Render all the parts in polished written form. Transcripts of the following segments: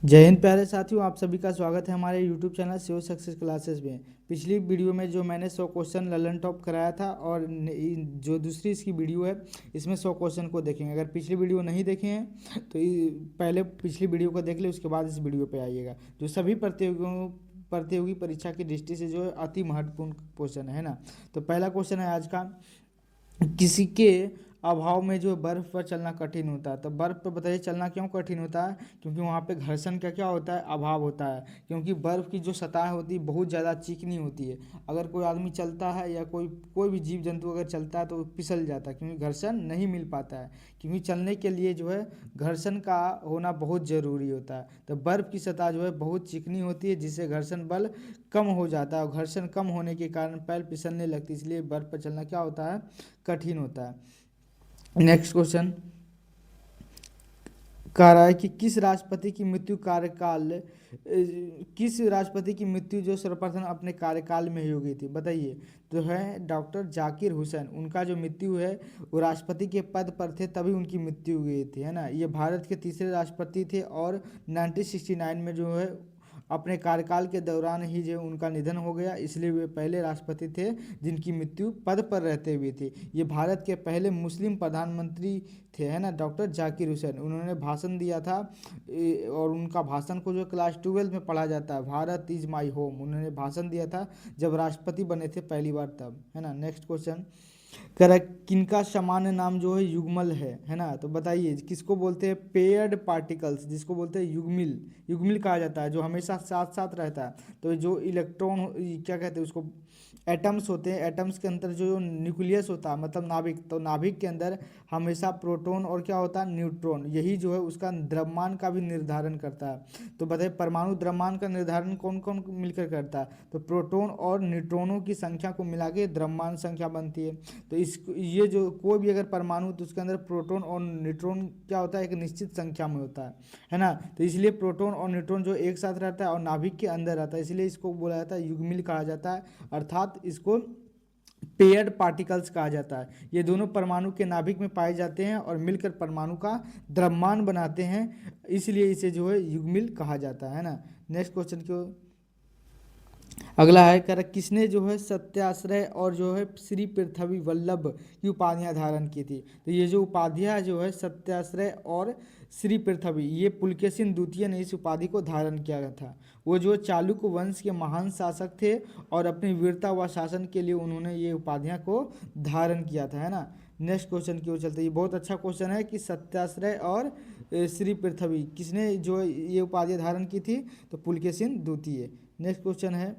जय हिंद प्यारे साथियों, आप सभी का स्वागत है हमारे YouTube channel save success classes में। पिछली वीडियो में जो मैंने 100 क्वेश्चन ललन टॉप कराया था और जो दूसरी इसकी वीडियो है इसमें 100 क्वेश्चन को देखेंगे। अगर पिछली वीडियो नहीं देखे हैं तो पहले पिछली वीडियो को देख ले, उसके बाद इस वीडियो पे आइएगा। जो सभी प्रतियोगी परीक्षा की दृष्टि से जो है अति महत्वपूर्ण क्वेश्चन है ना। तो पहला क्वेश्चन है आज का, किसी के अभाव में जो बर्फ पर चलना कठिन होता है। तो बर्फ पर बताइए चलना क्यों कठिन होता है? क्योंकि वहाँ पे घर्षण का क्या होता है, अभाव होता है। क्योंकि बर्फ की जो सतह होती है बहुत ज़्यादा चिकनी होती है। अगर कोई आदमी चलता है या कोई कोई भी जीव जंतु अगर चलता है तो वो फिसल जाता है, क्योंकि घर्षण नहीं मिल पाता है। क्योंकि चलने के लिए जो है घर्षण का होना बहुत ज़रूरी होता है। तो बर्फ़ की सतह जो है बहुत चिकनी होती है, जिससे घर्षण बल कम हो जाता है और घर्षण कम होने के कारण पैर फिसलने लगती है। इसलिए बर्फ़ पर चलना क्या होता है, कठिन होता है। नेक्स्ट क्वेश्चन कह रहा है कि किस राष्ट्रपति की मृत्यु जो सर्वप्रथम अपने कार्यकाल में ही हो गई थी, बताइए। तो है डॉक्टर जाकिर हुसैन। उनका जो मृत्यु है वो राष्ट्रपति के पद पर थे तभी उनकी मृत्यु हो गई थी, है ना। ये भारत के तीसरे राष्ट्रपति थे और 1969 में जो है अपने कार्यकाल के दौरान ही जो उनका निधन हो गया। इसलिए वे पहले राष्ट्रपति थे जिनकी मृत्यु पद पर रहते हुए थी। ये भारत के पहले मुस्लिम प्रधानमंत्री थे, है ना, डॉक्टर जाकिर हुसैन। उन्होंने भाषण दिया था और उनका भाषण को जो क्लास 12 में पढ़ा जाता है, भारत इज़ माई होम, उन्होंने भाषण दिया था जब राष्ट्रपति बने थे पहली बार तब, है ना। नेक्स्ट क्वेश्चन कह रहा है, किनका सामान्य नाम जो है युग्मल है ना। तो बताइए किसको बोलते हैं पेयर्ड पार्टिकल्स, जिसको बोलते हैं युग्मिल। युग्मिल कहा जाता है जो हमेशा साथ साथ रहता है। तो जो इलेक्ट्रॉन क्या कहते हैं उसको, एटम्स होते हैं, एटम्स के अंदर जो न्यूक्लियस होता है मतलब नाभिक, तो नाभिक के अंदर हमेशा प्रोटॉन और क्या होता है, न्यूट्रॉन। यही जो है उसका द्रव्यमान का भी निर्धारण करता है। तो बताइए परमाणु द्रव्यमान का निर्धारण कौन कौन मिलकर करता है? तो प्रोटॉन और न्यूट्रॉनों की संख्या को मिला के द्रव्यमान संख्या बनती है। तो इस ये जो कोई भी अगर परमाणु तो उसके अंदर प्रोटॉन और न्यूट्रॉन क्या होता है, एक निश्चित संख्या में होता है ना। तो इसलिए प्रोटॉन और न्यूट्रॉन जो एक साथ रहता है और नाभिक के अंदर रहता है, इसलिए इसको बोला जाता है युग्मिल कहा जाता है, अर्थात इसको पेयर्ड पार्टिकल्स कहा जाता है। ये दोनों परमाणु के नाभिक में पाए जाते हैं और मिलकर परमाणु का द्रव्यमान बनाते हैं, इसलिए इसे जो है युग्मिल कहा जाता है ना। नेक्स्ट क्वेश्चन क्यों, अगला है कह रहा किसने जो है सत्याश्रय और जो है श्री पृथ्वी वल्लभ की उपाधियां धारण की थी। तो ये जो उपाधियां जो है सत्याश्रय और श्री पृथ्वी, ये पुलकेशिन द्वितीय ने इस उपाधि को धारण किया था। वो जो चालुक्य वंश के महान शासक थे और अपनी वीरता व शासन के लिए उन्होंने ये उपाधियां को धारण किया था, है ना। नेक्स्ट क्वेश्चन की ओर चलते हैं। ये बहुत अच्छा क्वेश्चन है कि सत्याश्रय और श्री पृथ्वी किसने जो ये उपाधियां धारण की थी, तो पुलकेशिन द्वितीय। नेक्स्ट क्वेश्चन है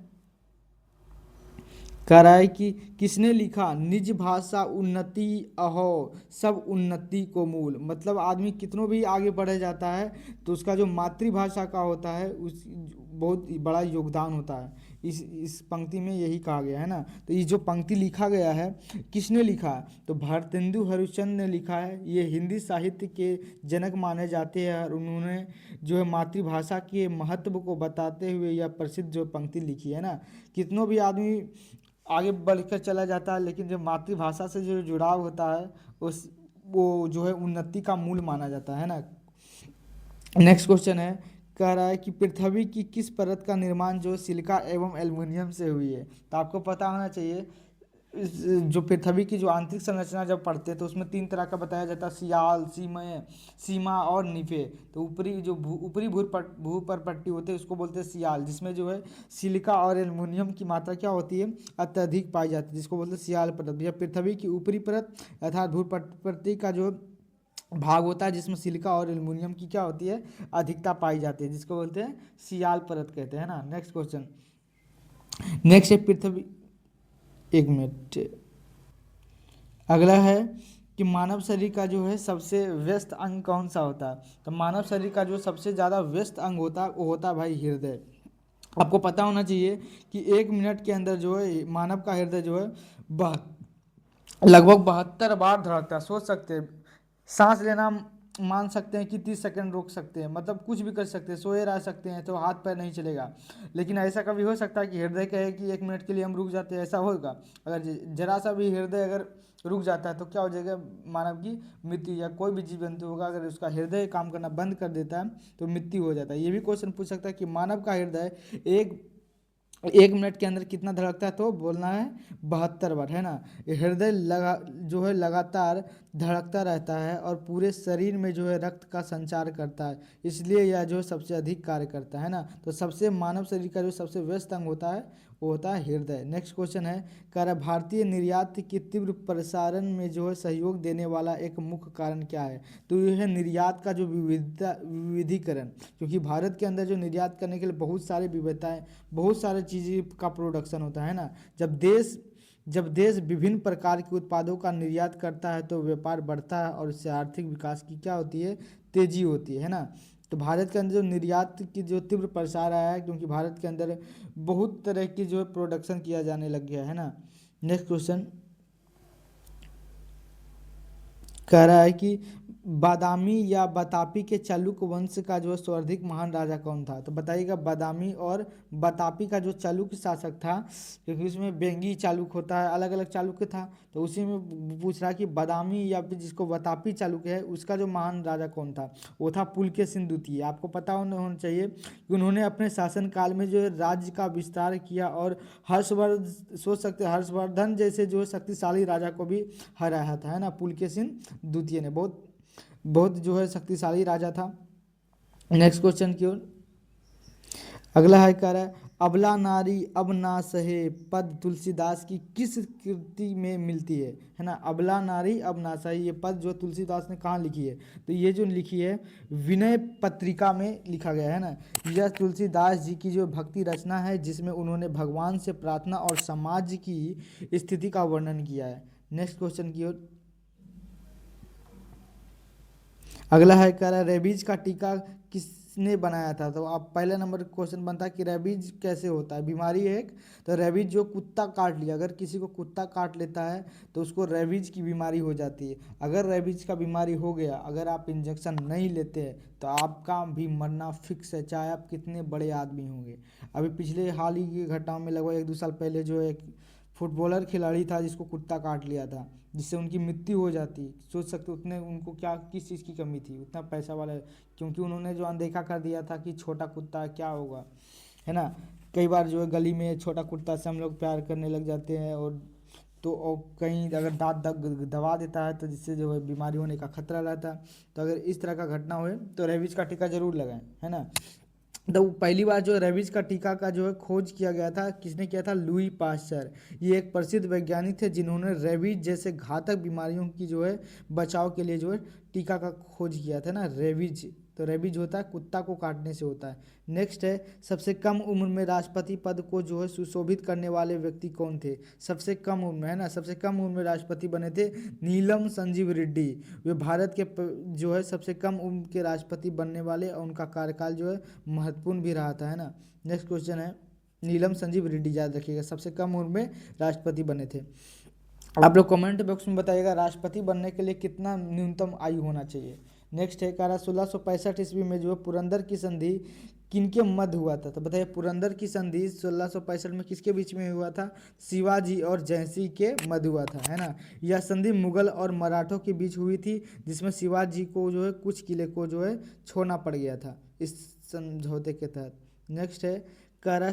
कह रहा है कि किसने लिखा निज भाषा उन्नति अहो सब उन्नति को मूल। मतलब आदमी कितनों भी आगे बढ़ जाता है तो उसका जो मातृभाषा का होता है उस बहुत बड़ा योगदान होता है। इस पंक्ति में यही कहा गया है ना। तो ये जो पंक्ति लिखा गया है किसने लिखा है, तो भारतेंदु हरिश्चंद्र ने लिखा है। ये हिंदी साहित्य के जनक माने जाते हैं और उन्होंने जो है मातृभाषा के महत्व को बताते हुए यह प्रसिद्ध जो पंक्ति लिखी है ना। कितनों भी आदमी आगे बढ़कर चला जाता है, लेकिन जो मातृभाषा से जो जुड़ाव होता है उस वो जो है उन्नति का मूल माना जाता है ना। नेक्स्ट क्वेश्चन है कह रहा है कि पृथ्वी की किस परत का निर्माण जो सिलिका एवं एल्युमिनियम से हुई है। तो आपको पता होना चाहिए जो पृथ्वी की जो आंतरिक संरचना जब पढ़ते हैं तो उसमें तीन तरह का बताया जाता है, सियाल, सीमा और निफे। तो ऊपरी जो ऊपरी भू पर पट्टी होती है उसको बोलते हैं सियाल, जिसमें जो है सिलिका और एल्युमिनियम की मात्रा क्या होती है, अत्यधिक पाई जाती है, जिसको बोलते हैं सियाल परत। या पृथ्वी की ऊपरी परत अर्थात भू पट्टी का जो भाग होता है जिसमें सिलिका और एल्युमिनियम की क्या होती है, अधिकता पाई जाती है, जिसको बोलते हैं सियाल परत कहते हैं ना। नेक्स्ट क्वेश्चन, नेक्स्ट है पृथ्वी, एक मिनट, अगला है कि मानव शरीर का जो है सबसे व्यस्त अंग कौन सा होता है। तो मानव शरीर का जो सबसे ज़्यादा व्यस्त अंग होता है वो होता है भाई हृदय। आपको पता होना चाहिए कि 1 मिनट के अंदर जो है मानव का हृदय जो है लगभग 72 बार धड़कता है। सोच सकते हैं सांस लेना मान सकते हैं कि 30 सेकंड रोक सकते हैं, मतलब कुछ भी कर सकते हैं, सोए रह सकते हैं तो हाथ पैर नहीं चलेगा। लेकिन ऐसा कभी हो सकता है कि हृदय कहे कि 1 मिनट के लिए हम रुक जाते हैं, ऐसा होगा? अगर जरा सा भी हृदय अगर रुक जाता है तो क्या हो जाएगा? मानव की मृत्यु, या कोई भी जीव जंतु होगा अगर उसका हृदय काम करना बंद कर देता है तो मृत्यु हो जाता है। ये भी क्वेश्चन पूछ सकता है कि मानव का हृदय एक 1 मिनट के अंदर कितना धड़कता है, तो बोलना है 72 बार, है ना। ये हृदय जो है लगातार धड़कता रहता है और पूरे शरीर में जो है रक्त का संचार करता है, इसलिए यह जो है सबसे अधिक कार्य करता है ना। तो सबसे मानव शरीर का जो सबसे व्यस्त अंग होता है वो होता है हृदय। नेक्स्ट क्वेश्चन है, कह रहा है भारतीय निर्यात की तीव्र प्रसारण में जो है सहयोग देने वाला एक मुख्य कारण क्या है? तो यह है निर्यात का जो विविधीकरण, क्योंकि भारत के अंदर जो निर्यात करने के लिए बहुत सारी विविधताएं, बहुत सारे चीज़ का प्रोडक्शन होता है ना। जब देश विभिन्न प्रकार के उत्पादों का निर्यात करता है तो व्यापार बढ़ता है और इससे आर्थिक विकास की क्या होती है? तेजी होती है ना। तो भारत के अंदर जो निर्यात की जो तीव्र प्रसार आया है, क्योंकि भारत के अंदर बहुत तरह की जो है प्रोडक्शन किया जाने लग गया है ना। नेक्स्ट क्वेश्चन कह रहा है कि बादामी या बतापी के चालुक्य वंश का जो है सर्वाधिक महान राजा कौन था? तो बताइएगा, बादामी और बतापी का जो चालुक्य शासक था, क्योंकि उसमें बेंगी चालुक्य होता है, अलग अलग चालुक्य था, तो उसी में पूछ रहा है कि बादामी या फिर जिसको बतापी चालुक्य है उसका जो महान राजा कौन था? वो था पुलकेशिन द्वितीय। आपको पता होना चाहिए कि उन्होंने अपने शासनकाल में जो है राज्य का विस्तार किया और हर्षवर्धन, सोच सकते हैं हर्षवर्धन जैसे जो है शक्तिशाली राजा को भी हराया था, है ना। पुलकेशिन द्वितीय ने बहुत बहुत जो है शक्तिशाली राजा था। नेक्स्ट क्वेश्चन की ओर अगला है, कह रहा है अबला नारी अब ना सहे पद तुलसीदास की किस कृति में मिलती है ना। अबला नारी अब ना सहे, ये पद जो तुलसीदास ने कहाँ लिखी है? तो ये जो लिखी है विनय पत्रिका में लिखा गया है ना। यह तुलसीदास जी की जो भक्ति रचना है जिसमें उन्होंने भगवान से प्रार्थना और समाज की स्थिति का वर्णन किया है। नेक्स्ट क्वेश्चन की ओर अगला है, कह रहा है रेबीज का टीका किसने बनाया था? तो आप पहले नंबर क्वेश्चन बनता है कि रेबीज कैसे होता है, बीमारी है एक। तो रेबीज जो कुत्ता काट लिया, अगर किसी को कुत्ता काट लेता है तो उसको रेबीज की बीमारी हो जाती है। अगर रेबीज का बीमारी हो गया, अगर आप इंजेक्शन नहीं लेते हैं तो आपका भी मरना फिक्स है, चाहे आप कितने बड़े आदमी होंगे। अभी पिछले हाल ही की घटनाओं में लगभग 1-2 साल पहले जो एक फुटबॉलर खिलाड़ी था जिसको कुत्ता काट लिया था, जिससे उनकी मृत्यु हो जाती। सोच सकते हो उतने उनको क्या किस चीज़ की कमी थी, उतना पैसा वाला, क्योंकि उन्होंने जो अनदेखा कर दिया था कि छोटा कुत्ता क्या होगा, है ना। कई बार जो है गली में छोटा कुत्ता से हम लोग प्यार करने लग जाते हैं, और कहीं अगर दांत दबा देता है तो जिससे जो है बीमारी होने का खतरा रहता है। तो अगर इस तरह का घटना हुए तो रेबीज का टीका जरूर लगाएं, है ना। तो पहली बार जो रेबीज का टीका का जो है खोज किया गया था, किसने किया था? Louis Pasteur. ये एक प्रसिद्ध वैज्ञानिक थे जिन्होंने रेबीज जैसे घातक बीमारियों की जो है बचाव के लिए जो है टीका का खोज किया था ना, रेबीज। तो रेबीज होता है कुत्ता को काटने से होता है। नेक्स्ट है, सबसे कम उम्र में राष्ट्रपति पद को जो है सुशोभित करने वाले व्यक्ति कौन थे? सबसे कम उम्र में, है ना, सबसे कम उम्र में राष्ट्रपति बने थे नीलम संजीव रेड्डी। वे भारत के जो है सबसे कम उम्र के राष्ट्रपति बनने वाले, और उनका कार्यकाल जो है महत्वपूर्ण भी रहा था, है ना। नेक्स्ट क्वेश्चन है, नीलम संजीव रेड्डी, याद रखिएगा, सबसे कम उम्र में राष्ट्रपति बने थे। आप लोग कमेंट बॉक्स में बताइएगा राष्ट्रपति बनने के लिए कितना न्यूनतम आयु होना चाहिए। नेक्स्ट है, कह रहा 1665 ईस्वी में जो है पुरंदर की संधि किनके मध्य हुआ था? तो बताइए, पुरंदर की संधि 1665 में किसके बीच में हुआ था? शिवाजी और जयसिंह के मध्य हुआ था, है ना। यह संधि मुगल और मराठों के बीच हुई थी, जिसमें शिवाजी को जो है कुछ किले को जो है छोड़ना पड़ गया था इस समझौते के तहत। नेक्स्ट है, कह रहा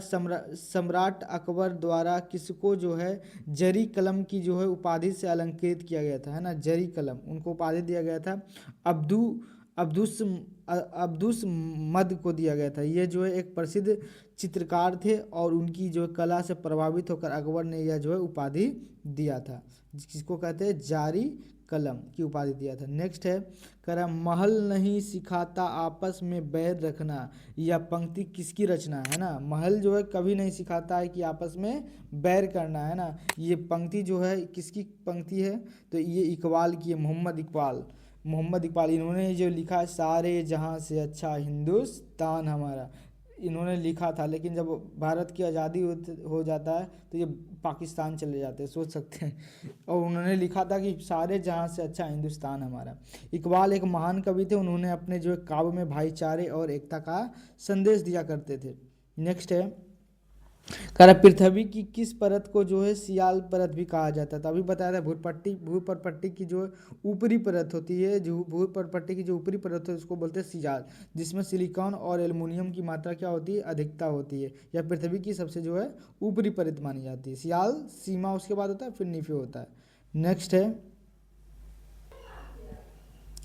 सम्राट अकबर द्वारा किसको जो है जरी कलम की जो है उपाधि से अलंकृत किया गया था, है ना। जरी कलम उनको उपाधि दिया गया था। अब्दू अब्दुस अब्दुस मद को दिया गया था। ये जो है एक प्रसिद्ध चित्रकार थे और उनकी जो कला से प्रभावित होकर अकबर ने यह जो है उपाधि दिया था, जिसको कहते हैं जारी कलम की उपाधि दिया था। नेक्स्ट है, कह रहा महल नहीं सिखाता आपस में बैर रखना, यह पंक्ति किसकी रचना है ना। महल जो है कभी नहीं सिखाता है कि आपस में बैर करना, है ना। ये पंक्ति जो है किसकी पंक्ति है? तो ये इकबाल की है, मोहम्मद इकबाल इन्होंने जो लिखा, सारे जहाँ से अच्छा हिंदुस्तान हमारा। इन्होंने लिखा था, लेकिन जब भारत की आज़ादी हो जाता है तो ये पाकिस्तान चले जाते हैं, सोच सकते हैं। और उन्होंने लिखा था कि सारे जहां से अच्छा हिंदुस्तान हमारा। इकबाल एक महान कवि थे, उन्होंने अपने जो है काव्य में भाईचारे और एकता का संदेश दिया करते थे। नेक्स्ट है, कह रहा पृथ्वी की किस परत को जो है सियाल परत भी कहा जाता था। अभी बताया था भूपटपट्टी की जो ऊपरी परत होती है, जो भूपटपट्टी की जो ऊपरी परत होती है उसको बोलते हैं सियाल, जिसमें सिलिकॉन और एल्युमिनियम की मात्रा क्या होती है, अधिकता होती है। यह पृथ्वी की सबसे जो है ऊपरी परत मानी जाती है। सियाल सीमा उसके बाद होता है, फिर नीचे होता है। नेक्स्ट है,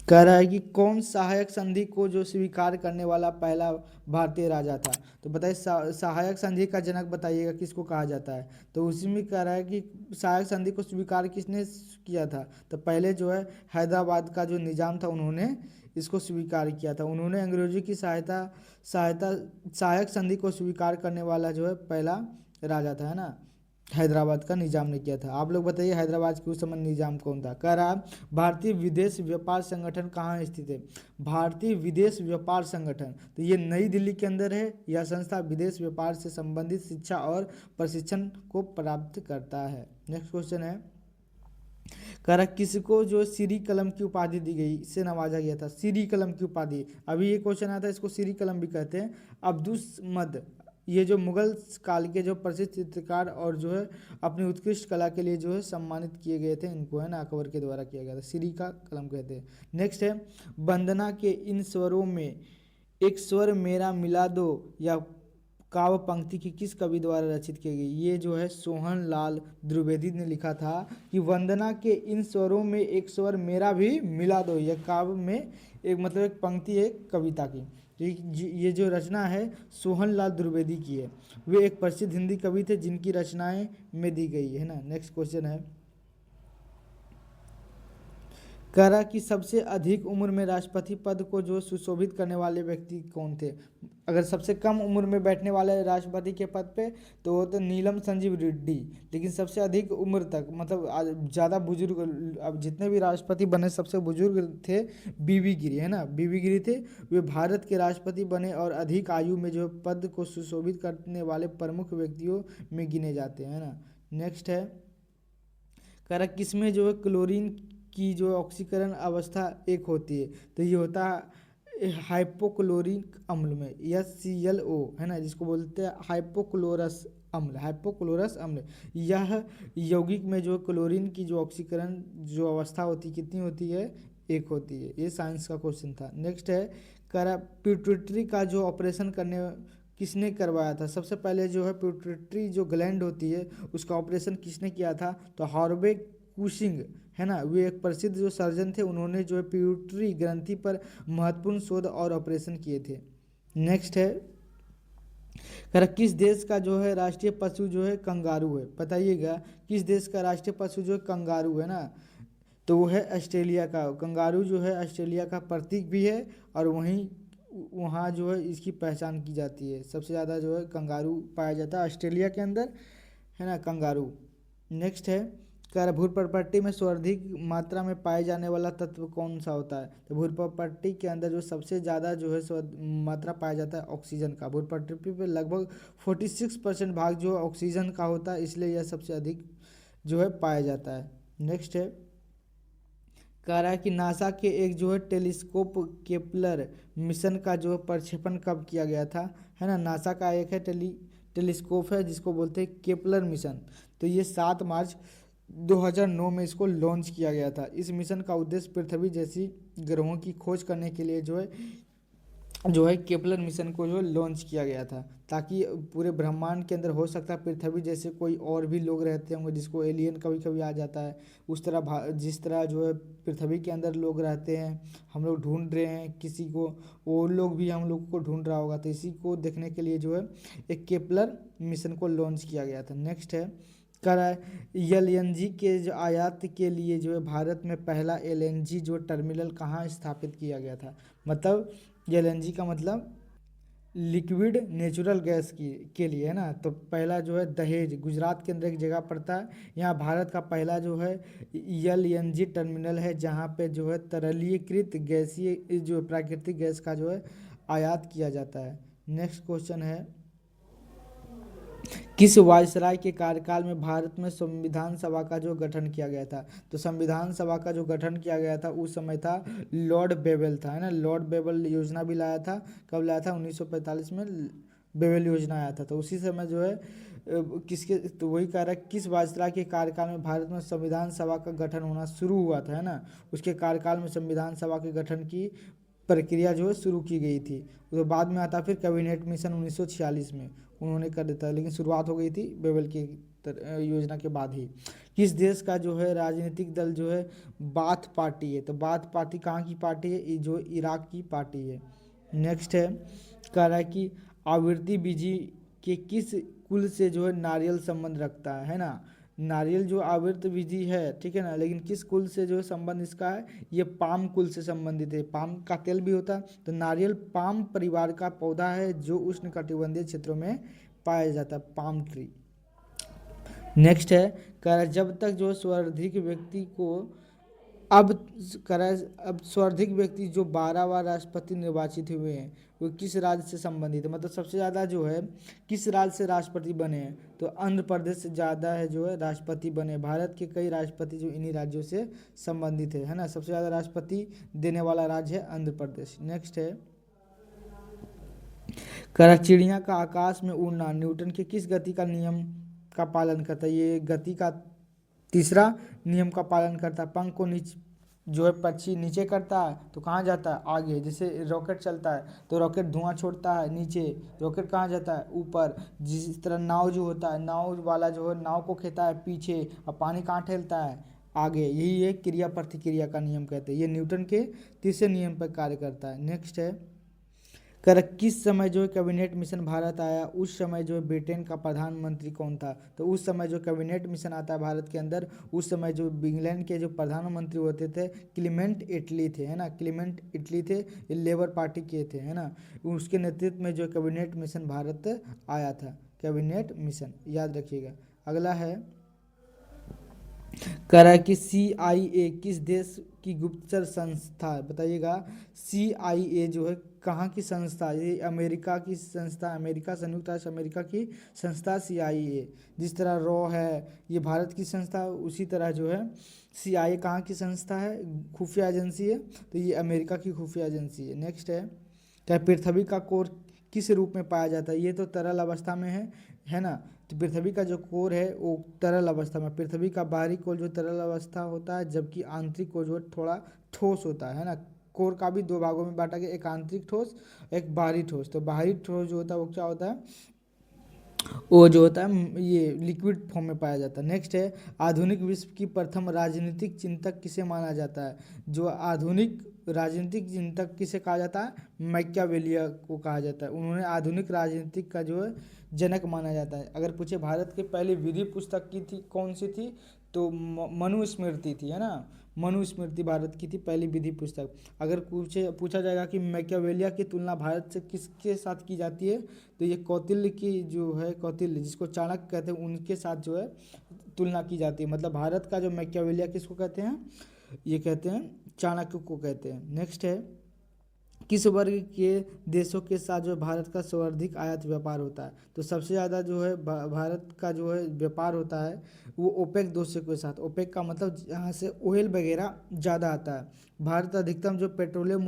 कह रहा है कि कौन सहायक संधि को जो स्वीकार करने वाला पहला भारतीय राजा था। तो बताइए सहायक संधि का जनक बताइएगा किसको कहा जाता है। तो उसी में कह रहा है कि सहायक संधि को स्वीकार किसने किया था। तो पहले जो है हैदराबाद का जो निजाम था उन्होंने इसको स्वीकार किया था। उन्होंने अंग्रेजों की सहायता सहायता सहायक संधि को स्वीकार करने वाला जो है पहला राजा था, है ना। हैदराबाद का निजाम ने किया था। आप लोग बताइए हैदराबाद के उस समय निजाम कौन था। कह रहा भारतीय विदेश व्यापार संगठन कहाँ स्थित है। भारतीय विदेश व्यापार संगठन, तो ये नई दिल्ली के अंदर है। यह संस्था विदेश व्यापार से संबंधित शिक्षा और प्रशिक्षण को प्राप्त करता है। नेक्स्ट क्वेश्चन है, कह रहा किसको जो श्री कलम की उपाधि दी गई, इससे नवाजा गया था। श्री कलम की उपाधि, अभी ये क्वेश्चन आया था, इसको श्री कलम भी कहते हैं। अब्दुस मद, ये जो मुगल काल के जो प्रसिद्ध चित्रकार और जो है अपनी उत्कृष्ट कला के लिए जो है सम्मानित किए गए थे, इनको है ना अकबर के द्वारा किया गया था, श्री का कलम कहते हैं। नेक्स्ट है, वंदना के इन स्वरों में एक स्वर मेरा मिला दो या काव्य पंक्ति की किस कवि द्वारा रचित की गई। ये जो है सोहन लाल द्विवेदी ने लिखा था कि वंदना के इन स्वरों में एक स्वर मेरा भी मिला दो। यह काव्य में एक मतलब एक पंक्ति है कविता की। ये जो रचना है सोहन लाल द्विवेदी की है। वे एक प्रसिद्ध हिंदी कवि थे जिनकी रचनाएं में दी गई है ना। नेक्स्ट क्वेश्चन है, कह रहा कि सबसे अधिक उम्र में राष्ट्रपति पद को जो सुशोभित करने वाले व्यक्ति कौन थे। अगर सबसे कम उम्र में बैठने वाले राष्ट्रपति के पद पे तो वो तो नीलम संजीव रेड्डी। लेकिन सबसे अधिक उम्र तक मतलब ज़्यादा बुजुर्ग, अब जितने भी राष्ट्रपति बने सबसे बुजुर्ग थे बीवी गिरी, है ना, बीवी गिरी थे। वे भारत के राष्ट्रपति बने और अधिक आयु में जो पद को सुशोभित करने वाले प्रमुख व्यक्तियों में गिने जाते हैं ना। नेक्स्ट है, कह रहा किसमें जो है क्लोरीन की जो ऑक्सीकरण अवस्था एक होती है। तो ये होता है हाइपोक्लोरिक अम्ल में, HClO, है ना, जिसको बोलते हैं हाइपोक्लोरस अम्ल। हाइपोक्लोरस अम्ल यह यौगिक में जो क्लोरीन की जो ऑक्सीकरण जो अवस्था होती है कितनी होती है, एक होती है। ये साइंस का क्वेश्चन था। नेक्स्ट है, कह रहा पिट्यूटरी का जो ऑपरेशन करने किसने करवाया था। सबसे पहले जो है पिट्यूटरी जो ग्लैंड होती है उसका ऑपरेशन किसने किया था। तो हार्वे कुशिंग, है ना, वे एक प्रसिद्ध जो सर्जन थे, उन्होंने जो है पिट्यूटरी ग्रंथि पर महत्वपूर्ण शोध और ऑपरेशन किए थे। नेक्स्ट है, कह किस देश का जो है राष्ट्रीय पशु जो है कंगारू है। बताइएगा किस देश का राष्ट्रीय पशु जो है कंगारू है ना। तो वो है ऑस्ट्रेलिया का। कंगारू जो है ऑस्ट्रेलिया का प्रतीक भी है और वहीं वहाँ जो है इसकी पहचान की जाती है। सबसे ज़्यादा जो है कंगारू पाया जाता है ऑस्ट्रेलिया के अंदर, है ना, कंगारू। नेक्स्ट है, कह भूर प्रॉपर्टी में सर्वाधिक मात्रा में पाए जाने वाला तत्व कौन सा होता है। तो भूर प्रॉपर्टी के अंदर जो सबसे ज़्यादा जो है मात्रा पाया जाता है ऑक्सीजन का। भूर प्रॉपर्टी पे लगभग 46% भाग जो ऑक्सीजन का होता है, इसलिए यह सबसे अधिक जो है पाया जाता है। नेक्स्ट है, कह रहा है कि नासा के एक जो है टेलीस्कोप केपलर मिशन का जो प्रक्षेपण कब किया गया था, है ना। नासा का एक है टेलीस्कोप है जिसको बोलते हैं केपलर मिशन। तो ये 7 मार्च 2009 में इसको लॉन्च किया गया था। इस मिशन का उद्देश्य पृथ्वी जैसी ग्रहों की खोज करने के लिए जो है केपलर मिशन को जो लॉन्च किया गया था, ताकि पूरे ब्रह्मांड के अंदर हो सकता है पृथ्वी जैसे कोई और भी लोग रहते होंगे जिसको एलियन कभी कभी आ जाता है। उस तरह जिस तरह जो है पृथ्वी के अंदर लोग रहते हैं, हम लोग ढूंढ रहे हैं किसी को, वो लोग भी हम लोग को ढूंढ रहा होगा। तो इसी को देखने के लिए जो है एक केपलर मिशन को लॉन्च किया गया था। नेक्स्ट है, कह रहा है LNG के जो आयात के लिए जो है भारत में पहला LNG जो टर्मिनल कहाँ स्थापित किया गया था। मतलब LNG का मतलब लिक्विड नेचुरल गैस की के लिए, है ना। तो पहला जो है दहेज गुजरात के अंदर एक जगह पड़ता है, यहाँ भारत का पहला जो है LNG टर्मिनल है जहाँ पे जो है तरलीकृत गैसीय जो प्राकृतिक गैस का जो है आयात किया जाता है। नेक्स्ट क्वेश्चन है, किस वायसराय के कार्यकाल में भारत में संविधान सभा का जो गठन किया गया था? तो संविधान सभा का जो गठन किया गया था उस समय था लॉर्ड बेवेल था, है ना। लॉर्ड बेवेल योजना भी लाया था, कब लाया था? 1945 में बेवेल योजना आया था। तो उसी समय जो है किसके, तो वही कह रहा है किस वायसराय के कार्यकाल में भारत में संविधान सभा का गठन होना शुरू हुआ था, है ना। उसके कार्यकाल में संविधान सभा के गठन की प्रक्रिया जो है शुरू की गई थी। तो बाद में आता फिर कैबिनेट मिशन 1946 में उन्होंने कर देता है, लेकिन शुरुआत हो गई थी बेवेल की योजना के बाद ही। किस देश का जो है राजनीतिक दल जो है बाथ पार्टी है? तो बाथ पार्टी कहाँ की पार्टी है? जो इराक की पार्टी है। नेक्स्ट है, कह रहा है कि आवृत्ति बीजी के किस कुल से जो है नारियल संबंध रखता है ना। नारियल जो आवृत विधि है, ठीक है ना, लेकिन किस कुल से जो है संबंध इसका है? ये पाम कुल से संबंधित है। पाम का तेल भी होता है। तो नारियल पाम परिवार का पौधा है जो उष्णकटिबंधीय क्षेत्रों में पाया जाता है, पाम ट्री। नेक्स्ट है, कह रहा है जब तक जो सर्वाधिक व्यक्ति को अब करा अब सर्वाधिक व्यक्ति जो 12 बार राष्ट्रपति निर्वाचित हुए हैं वो किस राज्य से संबंधित है? मतलब सबसे ज़्यादा जो है किस राज्य से राष्ट्रपति बने हैं? तो आंध्र प्रदेश से ज़्यादा है जो है राष्ट्रपति बने। भारत के कई राष्ट्रपति जो इन्हीं राज्यों से संबंधित है ना। सबसे ज़्यादा राष्ट्रपति देने वाला राज्य है आंध्र प्रदेश। नेक्स्ट है, करा चिड़िया का आकाश में उड़ना न्यूटन के किस गति का नियम का पालन करता है? ये गति का तीसरा नियम का पालन करता है। पंख को नीचे जो है पक्षी नीचे करता है तो कहाँ जाता है? आगे। जैसे रॉकेट चलता है तो रॉकेट धुआं छोड़ता है नीचे, रॉकेट कहाँ जाता है? ऊपर। जिस तरह नाव जो होता है, नाव वाला जो है नाव को खेता है पीछे और पानी कहाँ ठेलता है? आगे। यही है क्रिया प्रतिक्रिया का नियम कहते हैं। ये न्यूटन के तीसरे नियम पर कार्य करता है। नेक्स्ट है, कर किस समय जो है कैबिनेट मिशन भारत आया उस समय जो है ब्रिटेन का प्रधानमंत्री कौन था? तो उस समय जो कैबिनेट मिशन आता है भारत के अंदर उस समय जो इंग्लैंड के जो प्रधानमंत्री होते थे क्लीमेंट इटली थे, है ना। क्लीमेंट इटली थे, ये लेबर पार्टी के थे, है ना। उसके नेतृत्व में जो कैबिनेट मिशन भारत आया था, कैबिनेट मिशन याद रखिएगा। अगला है, कह रहा है कि CIA किस देश की गुप्तचर संस्था है? बताइएगा। CIA जो है कहाँ की संस्था? ये अमेरिका की संस्था, अमेरिका, संयुक्त राष्ट्र अमेरिका की संस्था CIA। जिस तरह रॉ है ये भारत की संस्था, उसी तरह जो है CIA कहाँ की संस्था है? खुफिया एजेंसी है, तो ये अमेरिका की खुफिया एजेंसी है। नेक्स्ट है पृथ्वी का कोर किस रूप में पाया जाता है? ये तो तरल अवस्था में है ना। तो पृथ्वी का जो कोर है वो तरल अवस्था में, पृथ्वी का बाहरी कोर जो तरल अवस्था होता है जबकि आंतरिक कोर जो थोड़ा ठोस होता है ना। कोर का भी दो भागों में बांटा गया, एक आंतरिक ठोस एक बाहरी ठोस। तो बाहरी ठोस जो होता है वो क्या होता है? वो जो होता है ये लिक्विड फॉर्म में पाया जाता है। नेक्स्ट है, आधुनिक विश्व की प्रथम राजनीतिक चिंतक किसे माना जाता है? जो आधुनिक राजनीतिक चिंतक किसे कहा जाता है? मैकियावेली को कहा जाता है। उन्होंने आधुनिक राजनीतिक का जो है जनक माना जाता है। अगर पूछे भारत की पहली विधि पुस्तक की थी कौन सी थी, तो मनुस्मृति थी, है ना। मनुस्मृति भारत की थी पहली विधि पुस्तक। अगर पूछा जाएगा कि मैकियावेलिया की तुलना भारत से किसके साथ की जाती है, तो ये कौटिल्य की जो है, कौटिल्य जिसको चाणक्य कहते हैं उनके साथ जो है तुलना की जाती है। मतलब भारत का जो मैकियावेलिया किसको कहते हैं? ये कहते हैं चाणक्य को कहते हैं। नेक्स्ट है, किस वर्ग के देशों के साथ जो है भारत का सर्वाधिक आयात व्यापार होता है? तो सबसे ज़्यादा जो है भारत का जो है व्यापार होता है वो ओपेक देशों के साथ। ओपेक का मतलब जहाँ से ऑयल वगैरह ज़्यादा आता है। भारत अधिकतम जो पेट्रोलियम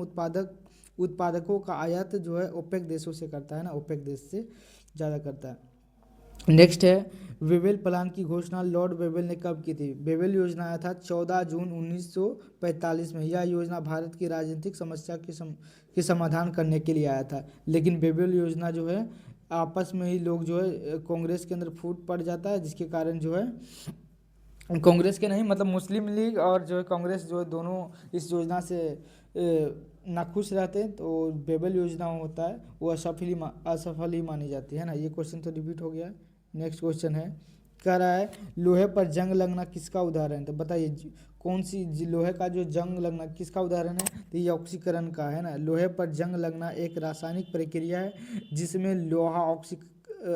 उत्पादकों का आयात जो है ओपेक देशों से करता है ना, ओपेक देश से ज़्यादा करता है। नेक्स्ट है, वेवेल प्लान की घोषणा लॉर्ड वेवेल ने कब की थी? वेवेल योजना आया था 14 जून 1945 में। यह योजना भारत की राजनीतिक समस्या के समाधान करने के लिए आया था। लेकिन वेवेल योजना जो है आपस में ही लोग जो है कांग्रेस के अंदर फूट पड़ जाता है, जिसके कारण जो है कांग्रेस के नहीं मतलब मुस्लिम लीग और जो है कांग्रेस जो है दोनों इस योजना से नाखुश रहते हैं। तो वेवेल योजना होता है वो असफल ही मानी जाती है ना। ये क्वेश्चन तो रिपीट हो गया। नेक्स्ट क्वेश्चन है, कह रहा है लोहे पर जंग लगना किसका उदाहरण है? तो बताइए कौन सी लोहे का जो जंग लगना किसका उदाहरण है? तो ये ऑक्सीकरण का है ना। लोहे पर जंग लगना एक रासायनिक प्रक्रिया है जिसमें लोहा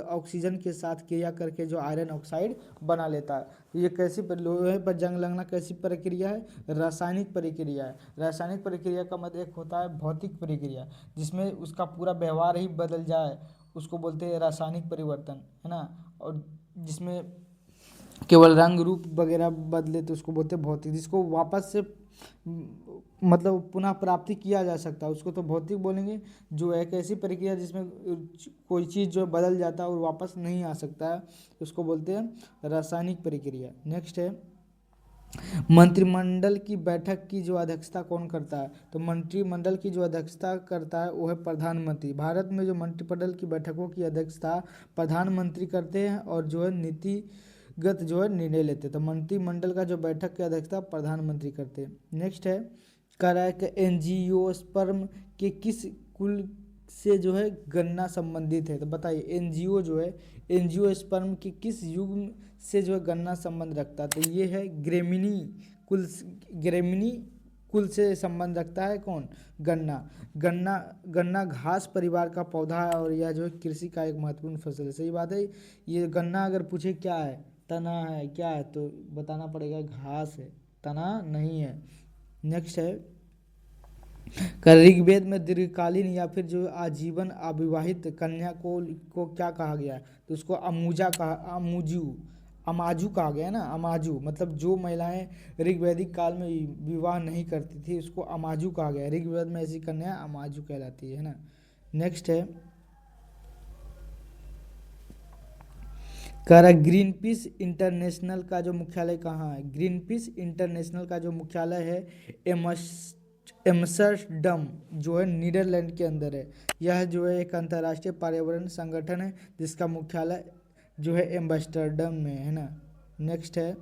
ऑक्सीजन के साथ क्रिया करके जो आयरन ऑक्साइड बना लेता है। तो ये लोहे पर जंग लगना कैसी प्रक्रिया है? रासायनिक प्रक्रिया है। रासायनिक प्रक्रिया का मतलब एक होता है भौतिक प्रक्रिया, जिसमें उसका पूरा व्यवहार ही बदल जाए, उसको बोलते हैं रासायनिक परिवर्तन, है ना। और जिसमें केवल रंग रूप वगैरह बदले तो उसको बोलते हैं भौतिक। जिसको वापस से मतलब पुनः प्राप्ति किया जा सकता है उसको तो भौतिक बोलेंगे। जो एक ऐसी प्रक्रिया जिसमें कोई चीज़ जो बदल जाता है और वापस नहीं आ सकता है उसको बोलते हैं रासायनिक प्रक्रिया। नेक्स्ट है, मंत्रिमंडल की बैठक की जो अध्यक्षता कौन करता है? तो मंत्रिमंडल की जो अध्यक्षता करता है वो है प्रधानमंत्री। भारत में जो मंत्रिमंडल की बैठकों की अध्यक्षता प्रधानमंत्री करते हैं और जो है नीतिगत जो है निर्णय लेते हैं। तो मंत्रिमंडल का जो बैठक की अध्यक्षता प्रधानमंत्री करते हैं। नेक्स्ट है, कह रहा है कि एंजियोस्पर्म के किस कुल से जो है गणना संबंधित है? तो बताइए एनजीओ जो है एंजियोस्पर्म के किस युग्म से जो है गणना संबंध रखता है? तो ये है ग्रेमिनी कुल। ग्रेमिनी कुल से संबंध रखता है कौन? गन्ना। गन्ना गन्ना घास परिवार का पौधा है और यह जो है कृषि का एक महत्वपूर्ण फसल है। सही बात है। ये गन्ना अगर पूछे क्या है, तना है, क्या है, तो बताना पड़ेगा घास है, तना नहीं है। नेक्स्ट है, ऋग्वेद में दीर्घकालीन या फिर जो आजीवन अविवाहित कन्या को क्या कहा गया है? तो उसको अमाजू कहा गया है ना। अमाजू मतलब जो महिलाएं ऋग्वैदिक काल में विवाह नहीं करती थी उसको अमाजू कहा गया है। ऋग्वेद में ऐसी कन्या अमाजू कहलाती है ना। नेक्स्ट है, कह रहा ग्रीन पीस इंटरनेशनल का जो मुख्यालय कहाँ है? ग्रीन पीस इंटरनेशनल का जो मुख्यालय है एम्स्टर्डम जो है नीदरलैंड के अंदर है। यह जो है एक अंतर्राष्ट्रीय पर्यावरण संगठन है जिसका मुख्यालय जो है एम्स्टर्डम में है ना। नेक्स्ट है,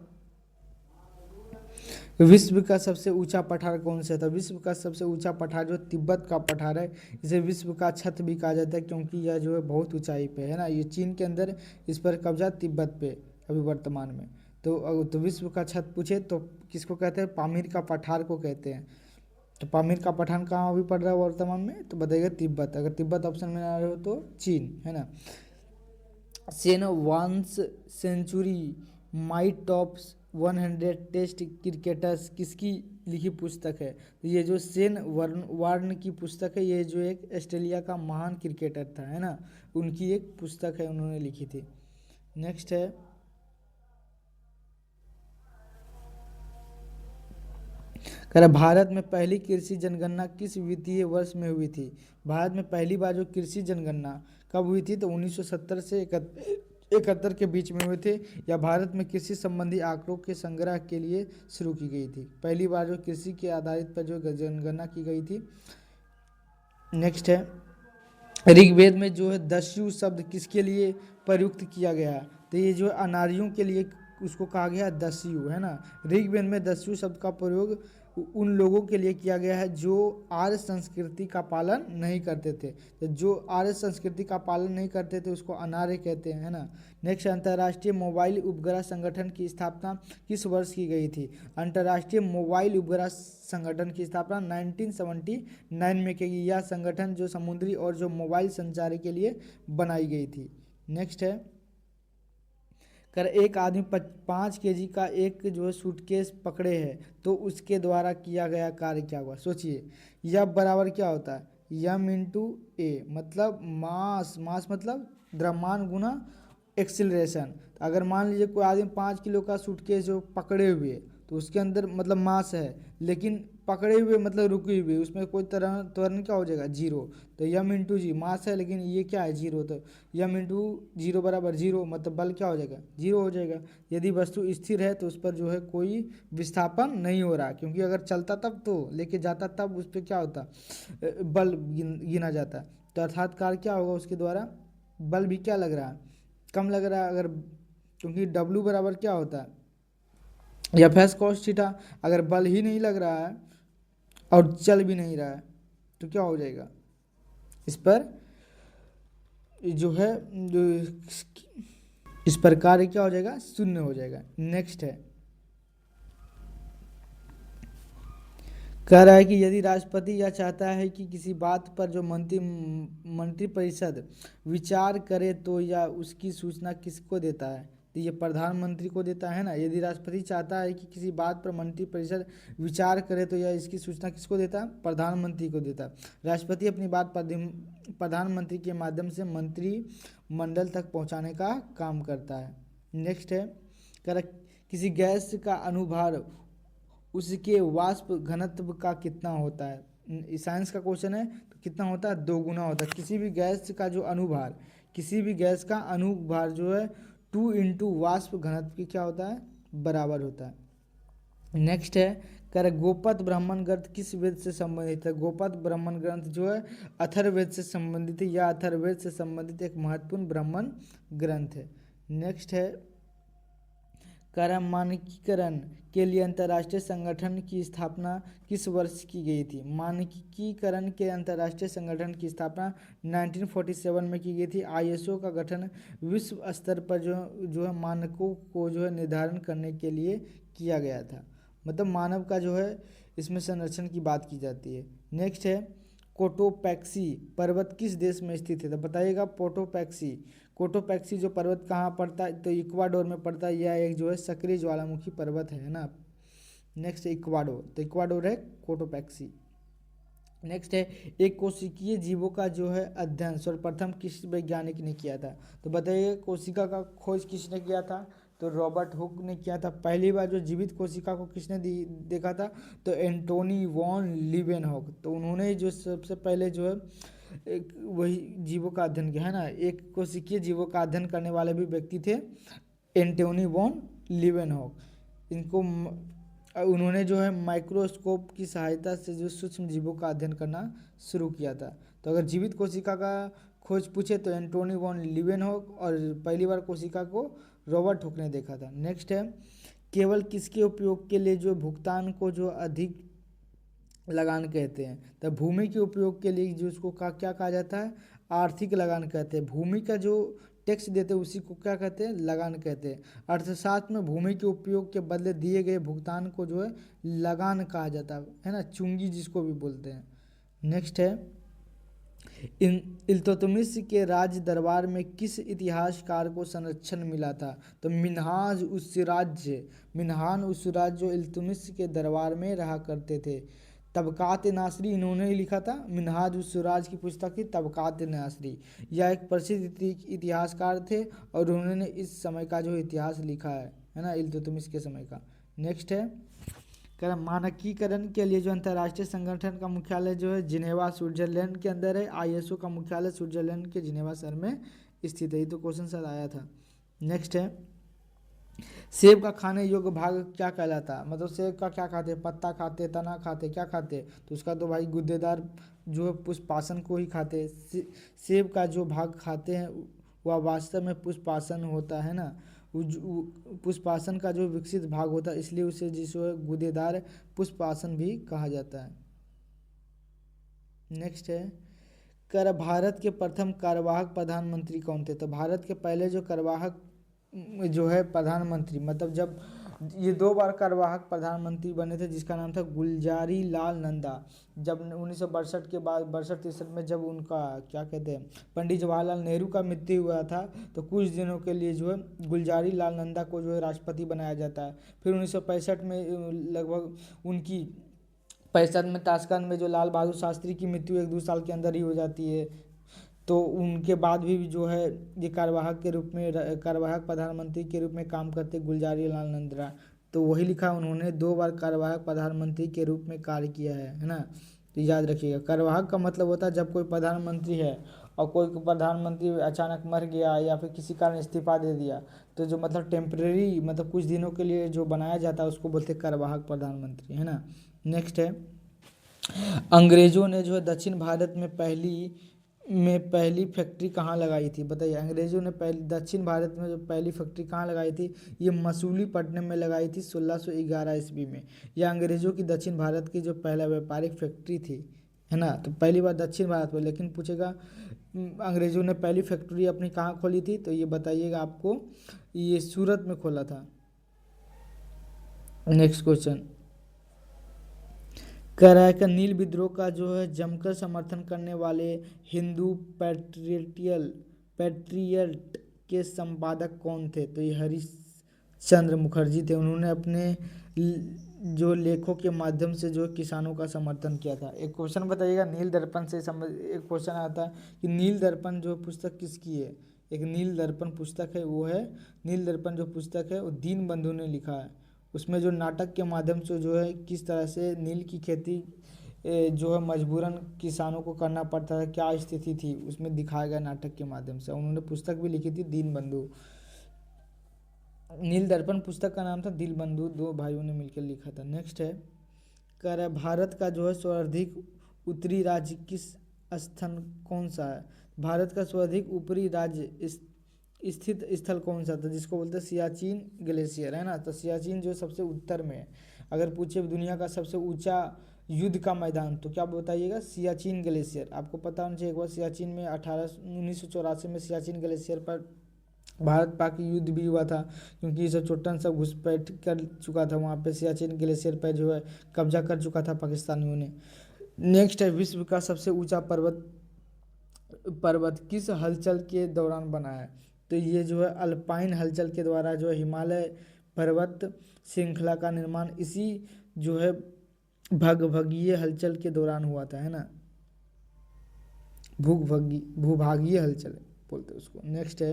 विश्व का सबसे ऊंचा पठार कौन सा था? विश्व का सबसे ऊंचा पठार जो तिब्बत का पठार है। इसे विश्व का छत भी कहा जाता है क्योंकि यह जो है बहुत ऊंचाई पे है ना। ये चीन के अंदर इस पर कब्जा तिब्बत पे अभी वर्तमान में। तो विश्व का छत पूछे तो किसको कहते हैं? पामीर का पठार को कहते हैं। तो पामीर का पठार कहाँ अभी पड़ रहा है वर्तमान में? तो बताइएगा तिब्बत। अगर तिब्बत ऑप्शन में आ रहे हो तो चीन है ना। सेन once century my top 100 test cricketers किसकी लिखी पुस्तक है? तो ये जो सेन वार्न की पुस्तक है, ये जो एक ऑस्ट्रेलिया का महान क्रिकेटर था है ना, उनकी एक पुस्तक है, उन्होंने लिखी थी। नेक्स्ट है, कह रहा भारत में पहली कृषि जनगणना किस वित्तीय वर्ष में हुई थी? भारत में पहली बार जो कृषि जनगणना कब हुई थी? तो 1970 से 71 के बीच में हुए थे। या भारत में कृषि संबंधी आंकड़ों के संग्रह के लिए शुरू की गई थी। पहली बार जो कृषि के आधारित पर जो जनगणना की गई थी। नेक्स्ट है, ऋग्वेद में जो है दस्यु शब्द किसके लिए प्रयुक्त किया गया है? तो ये जो अनार्यों के लिए उसको कहा गया है दस्यु है ना। ऋग्वेद में दस्यु शब्द का प्रयोग उन लोगों के लिए किया गया है जो आर्य संस्कृति का पालन नहीं करते थे। तो जो आर्य संस्कृति का पालन नहीं करते थे उसको अनार्य कहते हैं है ना। नेक्स्ट, अंतर्राष्ट्रीय मोबाइल उपग्रह संगठन की स्थापना किस वर्ष की गई थी? अंतर्राष्ट्रीय मोबाइल उपग्रह संगठन की स्थापना 1979 में की गई। यह संगठन जो समुद्री और जो मोबाइल संचार के लिए बनाई गई थी। नेक्स्ट है, कर एक आदमी 5 kg का एक जो है सूटकेस पकड़े है तो उसके द्वारा किया गया कार्य क्या हुआ? सोचिए, यह बराबर क्या होता है? यम इंटू ए मतलब मास। मास मतलब द्रव्यमान गुना एक्सिलरेशन। अगर मान लीजिए कोई आदमी 5 किलो का सूटकेस जो पकड़े हुए तो उसके अंदर मतलब मास है, लेकिन पकड़े हुए मतलब रुके हुए, उसमें कोई तरह त्वरण क्या हो जाएगा? जीरो। तो यम इंटू जी, मास है लेकिन ये क्या है? जीरो। तो यम इंटू जीरो बराबर जीरो, मतलब बल क्या हो जाएगा? जीरो हो जाएगा। यदि वस्तु स्थिर है तो उस पर जो है कोई विस्थापन नहीं हो रहा, क्योंकि अगर चलता तब तो लेके जाता तब उस पर क्या होता? बल गिना जाता। तो अर्थात कार्य क्या होगा उसके द्वारा? बल भी क्या लग रहा है? कम लग रहा है। अगर क्योंकि डब्लू बराबर क्या होता है? F S cos theta. अगर बल ही नहीं लग रहा है और चल भी नहीं रहा है तो क्या हो जाएगा? इस पर जो है जो इस पर कार्य क्या हो जाएगा? शून्य हो जाएगा। नेक्स्ट है, कह रहा है कि यदि राष्ट्रपति यह चाहता है कि किसी बात पर जो मंत्रिपरिषद विचार करे तो यह उसकी सूचना किसको देता है? तो ये प्रधानमंत्री को देता है ना। यदि राष्ट्रपति चाहता है कि किसी बात पर मंत्रिपरिषद विचार करे तो यह इसकी सूचना किसको देता है? प्रधानमंत्री को देता है। राष्ट्रपति अपनी बात प्रधानमंत्री के माध्यम से मंत्रिमंडल तक पहुंचाने का काम करता है। नेक्स्ट है, कह रहा किसी गैस का अनुभार उसके वाष्प घनत्व का कितना होता है? साइंस का क्वेश्चन है, तो कितना होता है? 2 गुना होता है। किसी भी गैस का जो अनुभार, किसी भी गैस का अनुभार जो है 2 इंटू वाष्प घनत्व की क्या होता है? बराबर होता है। नेक्स्ट है, कह रहे गोपद ब्राह्मण ग्रंथ किस वेद से संबंधित है? गोपद ब्राह्मण ग्रंथ जो है अथर्ववेद से संबंधित है, या अथर्ववेद से संबंधित एक महत्वपूर्ण ब्राह्मण ग्रंथ है। नेक्स्ट है, कह रहा मानकीकरण के लिए अंतर्राष्ट्रीय संगठन की स्थापना किस वर्ष की गई थी? मानकीकरण के अंतर्राष्ट्रीय संगठन की स्थापना 1947 में की गई थी। आईएसओ का गठन विश्व स्तर पर जो है मानकों को जो है निर्धारण करने के लिए किया गया था। मतलब मानव का जो है इसमें संरक्षण की बात की जाती है। नेक्स्ट है, कोटोपैक्सी पर्वत किस देश में स्थित है? तो बताइएगा कोटोपैक्सी जो पर्वत कहाँ पड़ता है? तो इक्वाडोर में पड़ता है। यह एक जो है सक्रिय ज्वालामुखी पर्वत है ना। नेक्स्ट है इक्वाडोर, तो इक्वाडोर है कोटोपैक्सी। नेक्स्ट है, एक कोशिकीय जीवों का जो है अध्ययन सर्वप्रथम किस वैज्ञानिक ने किया था? तो बताइए कोशिका का खोज किसने किया था? तो रॉबर्ट हुक ने किया था। पहली बार जो जीवित कोशिका को किसने देखा था? तो एंटोनी वॉन लीवेनहॉक। तो उन्होंने जो सबसे पहले जो है एक वही जीवों का अध्ययन किया है ना। एक कोशिकीय जीवों का अध्ययन करने वाले भी व्यक्ति थे एंटोनी वॉन लीवेनहॉक। इनको उन्होंने जो है माइक्रोस्कोप की सहायता से जो सूक्ष्म जीवों का अध्ययन करना शुरू किया था। तो अगर जीवित कोशिका का खोज पूछे तो एंटोनी वॉन लीवेनहॉक, और पहली बार कोशिका को रॉबर्ट हुक ने देखा था। नेक्स्ट है, केवल किसके उपयोग के लिए जो भुगतान को जो अधिक लगान कहते हैं? तो भूमि के उपयोग के लिए जो उसको क्या कहा जाता है? आर्थिक लगान कहते हैं। भूमि का जो टैक्स देते हैं उसी को क्या कहते हैं? लगान कहते हैं। अर्थशास्त्र में भूमि के उपयोग के बदले दिए गए भुगतान को जो है लगान कहा जाता है ना, चुंगी जिसको भी बोलते हैं। नेक्स्ट है, इल्तुतमिश के राज दरबार में किस इतिहासकार को संरक्षण मिला था? तो मिन्हान उस राज्य जो इल्तुतमिश के दरबार में रहा करते थे। तबकात नासरी इन्होंने ही लिखा था। मिन्हाज उस सूराज की पुस्तक थी तबकात नासरी। यह एक प्रसिद्ध इतिहासकार थे और उन्होंने इस समय का जो इतिहास लिखा है ना, इल्तुतमिश के समय का। नेक्स्ट है, कह मानकीकरण के लिए जो अंतर्राष्ट्रीय संगठन का मुख्यालय जो है जिनेवा स्विट्जरलैंड के अंदर है। आईएसओ का मुख्यालय स्विट्जरलैंड के जिनेवा शहर में स्थित है। ये तो क्वेश्चन शायद आया था। नेक्स्ट है, सेब का खाने योग्य भाग क्या कहलाता? मतलब सेब का क्या खाते? पत्ता खाते, तना खाते, क्या खाते? तो उसका तो भाई गुद्देदार जो है पुष्पासन को ही खाते। सेब का जो भाग खाते हैं वह वास्तव में पुष्पासन होता है ना। पुष्पासन का जो विकसित भाग होता है इसलिए उसे जिसे गुदेदार पुष्पासन भी कहा जाता है। नेक्स्ट है, कर भारत के प्रथम कार्यवाहक प्रधानमंत्री कौन थे? तो भारत के पहले जो कार्यवाहक जो है प्रधानमंत्री, मतलब जब ये 2 बार कार्यवाहक प्रधानमंत्री बने थे जिसका नाम था गुलजारी लाल नंदा। जब 1962 के बाद 62-63 में जब उनका क्या कहते हैं पंडित जवाहरलाल नेहरू का मृत्यु हुआ था तो कुछ दिनों के लिए जो है गुलजारी लाल नंदा को जो है राष्ट्रपति बनाया जाता है। फिर 1965 में लगभग उनकी 65 में ताशकंद में जो लाल बहादुर शास्त्री की मृत्यु 1-2 साल के अंदर ही हो जाती है। तो उनके बाद भी जो है ये कार्यवाहक के रूप में कार्यवाहक प्रधानमंत्री के रूप में काम करते गुलजारी लाल नंदा। तो वही लिखा उन्होंने 2 बार कार्यवाहक प्रधानमंत्री के रूप में कार्य किया है ना। तो याद रखिएगा, कार्यवाहक का मतलब होता है जब कोई प्रधानमंत्री है और कोई प्रधानमंत्री अचानक मर गया या फिर किसी कारण इस्तीफा दे दिया तो जो मतलब टेम्परेरी मतलब कुछ दिनों के लिए जो बनाया जाता है उसको बोलते हैं कार्यवाहक प्रधानमंत्री, है ना। नेक्स्ट है, अंग्रेजों ने जो है दक्षिण भारत में पहली फैक्ट्री कहाँ लगाई थी? बताइए, अंग्रेजों ने दक्षिण भारत में जो पहली फैक्ट्री कहाँ लगाई थी? ये मसूलीपट्टनम में लगाई थी 1611 ईस्वी में। यह अंग्रेजों की दक्षिण भारत की जो पहला व्यापारिक फैक्ट्री थी, है ना। तो पहली बार दक्षिण भारत में, लेकिन पूछेगा अंग्रेजों ने पहली फैक्ट्री अपनी कहाँ खोली थी? तो ये बताइएगा आपको, ये सूरत में खोला था। नेक्स्ट क्वेश्चन, कह रहा है कि नील विद्रोह का जो है जमकर समर्थन करने वाले हिंदू पैट्रियट के संपादक कौन थे? तो ये हरिश्चंद्र मुखर्जी थे। उन्होंने अपने जो लेखों के माध्यम से जो किसानों का समर्थन किया था। एक क्वेश्चन बताइएगा नील दर्पण से एक क्वेश्चन आता है कि नील दर्पण जो पुस्तक किसकी है? एक नील दर्पण पुस्तक है, वो है नील दर्पण जो पुस्तक है वो दीन बंधु ने लिखा है। उसमें जो नाटक के माध्यम से जो है किस तरह से नील की खेती जो है मजबूरन किसानों को करना पड़ता था, क्या स्थिति थी, उसमें दिखाया गया नाटक के माध्यम से। उन्होंने पुस्तक भी लिखी थी दीन बंधु। नील दर्पण पुस्तक का नाम था दीन बंधु, दो भाइयों ने मिलकर लिखा था। नेक्स्ट है, कह रहा है भारत का जो है सर्वाधिक उत्तरी राज्य किस स्थान कौन सा है? भारत का सर्वाधिक ऊपरी राज्य स्थित स्थल कौन सा था? जिसको बोलते हैं सियाचिन ग्लेशियर, है ना। तो सियाचिन जो सबसे उत्तर में है। अगर पूछे दुनिया का सबसे ऊंचा युद्ध का मैदान तो क्या बताइएगा? सियाचिन ग्लेशियर। आपको पता होना चाहिए एक बार सियाचिन में 1984 में सियाचिन ग्लेशियर पर भारत पाक युद्ध भी हुआ था, क्योंकि ये सब चोटन सब घुसपैठ कर चुका था वहाँ पे। सियाचिन ग्लेशियर पर जो है कब्जा कर चुका था पाकिस्तानियों ने। नेक्स्ट है, विश्व का सबसे ऊंचा पर्वत किस हलचल के दौरान बना है? तो ये जो है अल्पाइन हलचल के द्वारा जो हिमालय पर्वत श्रृंखला का निर्माण इसी जो है भूभागीय हलचल के दौरान हुआ था, है ना। भूभागीय हलचल बोलते हैं उसको। नेक्स्ट है,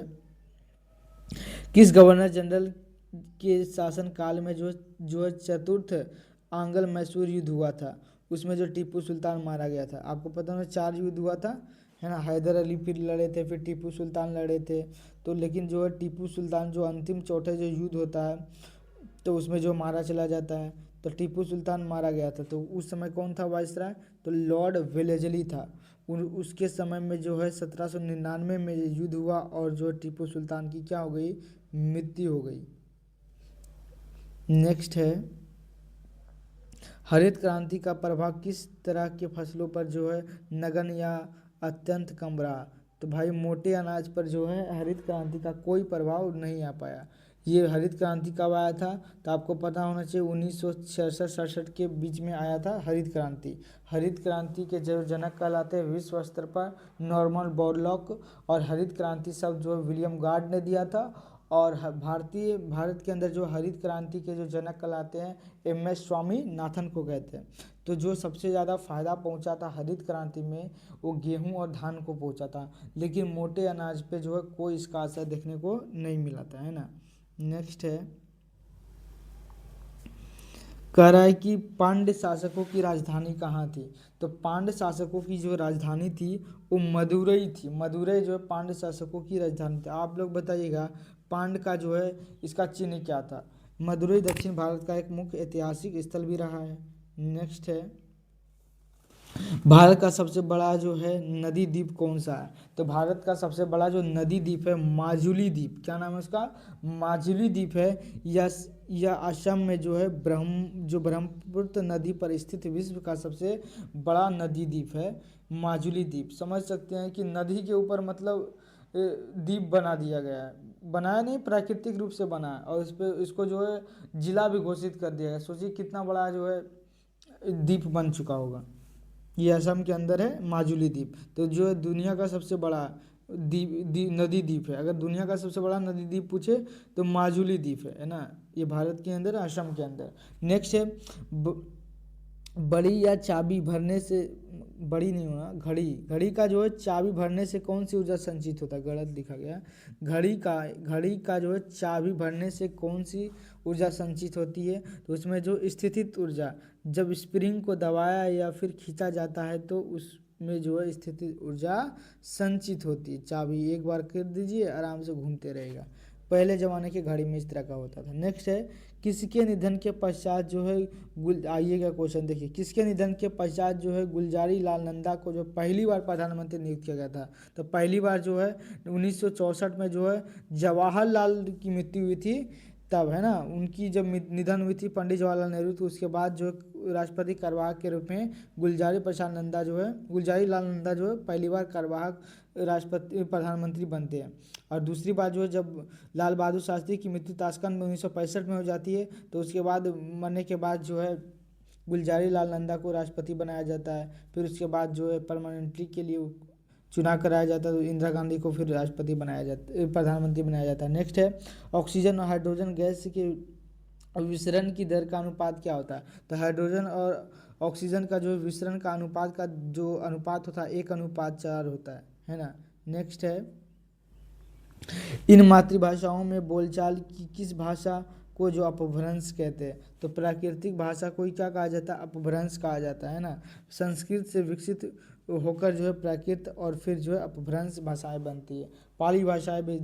किस गवर्नर जनरल के शासन काल में जो है चतुर्थ आंग्ल मैसूर युद्ध हुआ था? उसमें जो टीपू सुल्तान मारा गया था। आपको पता है 4 युद्ध हुआ था, है ना। हैदर अली फिर लड़े थे, फिर टीपू सुल्तान लड़े थे। तो लेकिन जो है टीपू सुल्तान जो अंतिम चौथे जो युद्ध होता है तो उसमें जो मारा चला जाता है, तो टीपू सुल्तान मारा गया था। तो उस समय कौन था वायसराय? तो लॉर्ड वेलेजली था। उसके समय में जो है 1799 में युद्ध हुआ और जो टीपू सुल्तान की क्या हो गई? मृत्यु हो गई। नेक्स्ट है, हरित क्रांति का प्रभाव किस तरह के फसलों पर जो है नगण्य या अत्यंत कम रहा? तो भाई मोटे अनाज पर जो है हरित क्रांति का कोई प्रभाव नहीं आ पाया। ये हरित क्रांति कब आया था? तो आपको पता होना चाहिए 1966-67 के बीच में आया था हरित क्रांति। हरित क्रांति के जो जनक कहलाते हैं विश्व स्तर पर नॉर्मन बोरलॉग, और हरित क्रांति शब्द जो विलियम गार्ड ने दिया था। और भारत के अंदर जो हरित क्रांति के जो जनक कहलाते हैं MS स्वामीनाथन को कहते हैं। तो जो सबसे ज़्यादा फायदा पहुंचा था हरित क्रांति में वो गेहूं और धान को पहुंचा था, लेकिन मोटे अनाज पे जो है कोई इसका असर देखने को नहीं मिला था, है ना। नेक्स्ट है, कह रहा है कि पांड्य शासकों की राजधानी कहाँ थी? तो पांड्य शासकों की जो राजधानी थी वो मदुरई थी। मदुरई जो है पांड्य शासकों की राजधानी थी। आप लोग बताइएगा पांड्य का जो है इसका चिन्ह क्या था? मदुरई दक्षिण भारत का एक मुख्य ऐतिहासिक स्थल भी रहा है। नेक्स्ट है, भारत का सबसे बड़ा जो है नदी द्वीप कौन सा है? तो भारत का सबसे बड़ा जो नदी द्वीप है माजुली द्वीप। क्या नाम है उसका? माजुली द्वीप है। यह असम में जो है ब्रह्मपुत्र नदी पर स्थित विश्व का सबसे बड़ा नदी द्वीप है माजुली द्वीप। समझ सकते हैं कि नदी के ऊपर मतलब द्वीप बना दिया गया है। बनाया नहीं, प्राकृतिक रूप से बना है, और इस पे इसको जो है जिला भी घोषित कर दिया गया। सोचिए कितना बड़ा जो है द्वीप बन चुका होगा। ये असम के अंदर है माजुली द्वीप। तो जो दुनिया का सबसे बड़ा नदी द्वीप है, अगर दुनिया का सबसे बड़ा नदी द्वीप पूछे तो माजुली द्वीप है ना। ये भारत के अंदर, असम के अंदर। नेक्स्ट है, बड़ी या चाबी भरने से, बड़ी नहीं होना, घड़ी का जो है चाबी भरने से कौन सी ऊर्जा संचित होता है? गलत लिखा गया। घड़ी का जो है चाबी भरने से कौन सी ऊर्जा संचित होती है? तो उसमें जो स्थितिज ऊर्जा, जब स्प्रिंग को दबाया या फिर खींचा जाता है तो उसमें जो है स्थितिज ऊर्जा संचित होती है। चाबी एक बार कर दीजिए आराम से घूमते रहेगा। पहले ज़माने की घड़ी में इस तरह का होता था। नेक्स्ट है, किसके निधन के पश्चात जो है आइएगा क्वेश्चन देखिए, किसके निधन के पश्चात जो है गुलजारी लाल नंदा को जो पहली बार प्रधानमंत्री नियुक्त किया गया था? तो पहली बार जो है 1964 में जो है जवाहरलाल की मृत्यु हुई थी तब, है ना। उनकी जब निधन हुई थी पंडित जवाहरलाल नेहरू, तो उसके बाद जो राष्ट्रपति कार्यवाहक के रूप में गुलजारी लाल नंदा जो है पहली बार कार्यवाहक राष्ट्रपति प्रधानमंत्री बनते हैं। और दूसरी बात जो है जब लाल बहादुर शास्त्री की मृत्यु ताशकंद में 1965 में हो जाती है, तो उसके बाद मरने के बाद जो है गुलजारी लाल नंदा को राष्ट्रपति बनाया जाता है। फिर उसके बाद जो है परमानेंटली के लिए चुनाव कराया जाता है, तो इंदिरा गांधी को फिर राष्ट्रपति बनाया जाता, प्रधानमंत्री बनाया जाता है। नेक्स्ट है ऑक्सीजन और हाइड्रोजन गैस के विसरण की दर का अनुपात क्या होता है? तो हाइड्रोजन और ऑक्सीजन का जो विसरण का अनुपात का जो अनुपात होता है 1:4 होता है ना। नेक्स्ट है इन मातृभाषाओं में बोलचाल की किस भाषा को जो अपभ्रंश कहते हैं? तो प्राकृतिक भाषा को ही क्या कहा जाता है? अपभ्रंश कहा जाता है ना। संस्कृत से विकसित होकर जो है प्राकृत और फिर जो है अपभ्रंश भाषाएं बनती है। पाली भाषाएं भी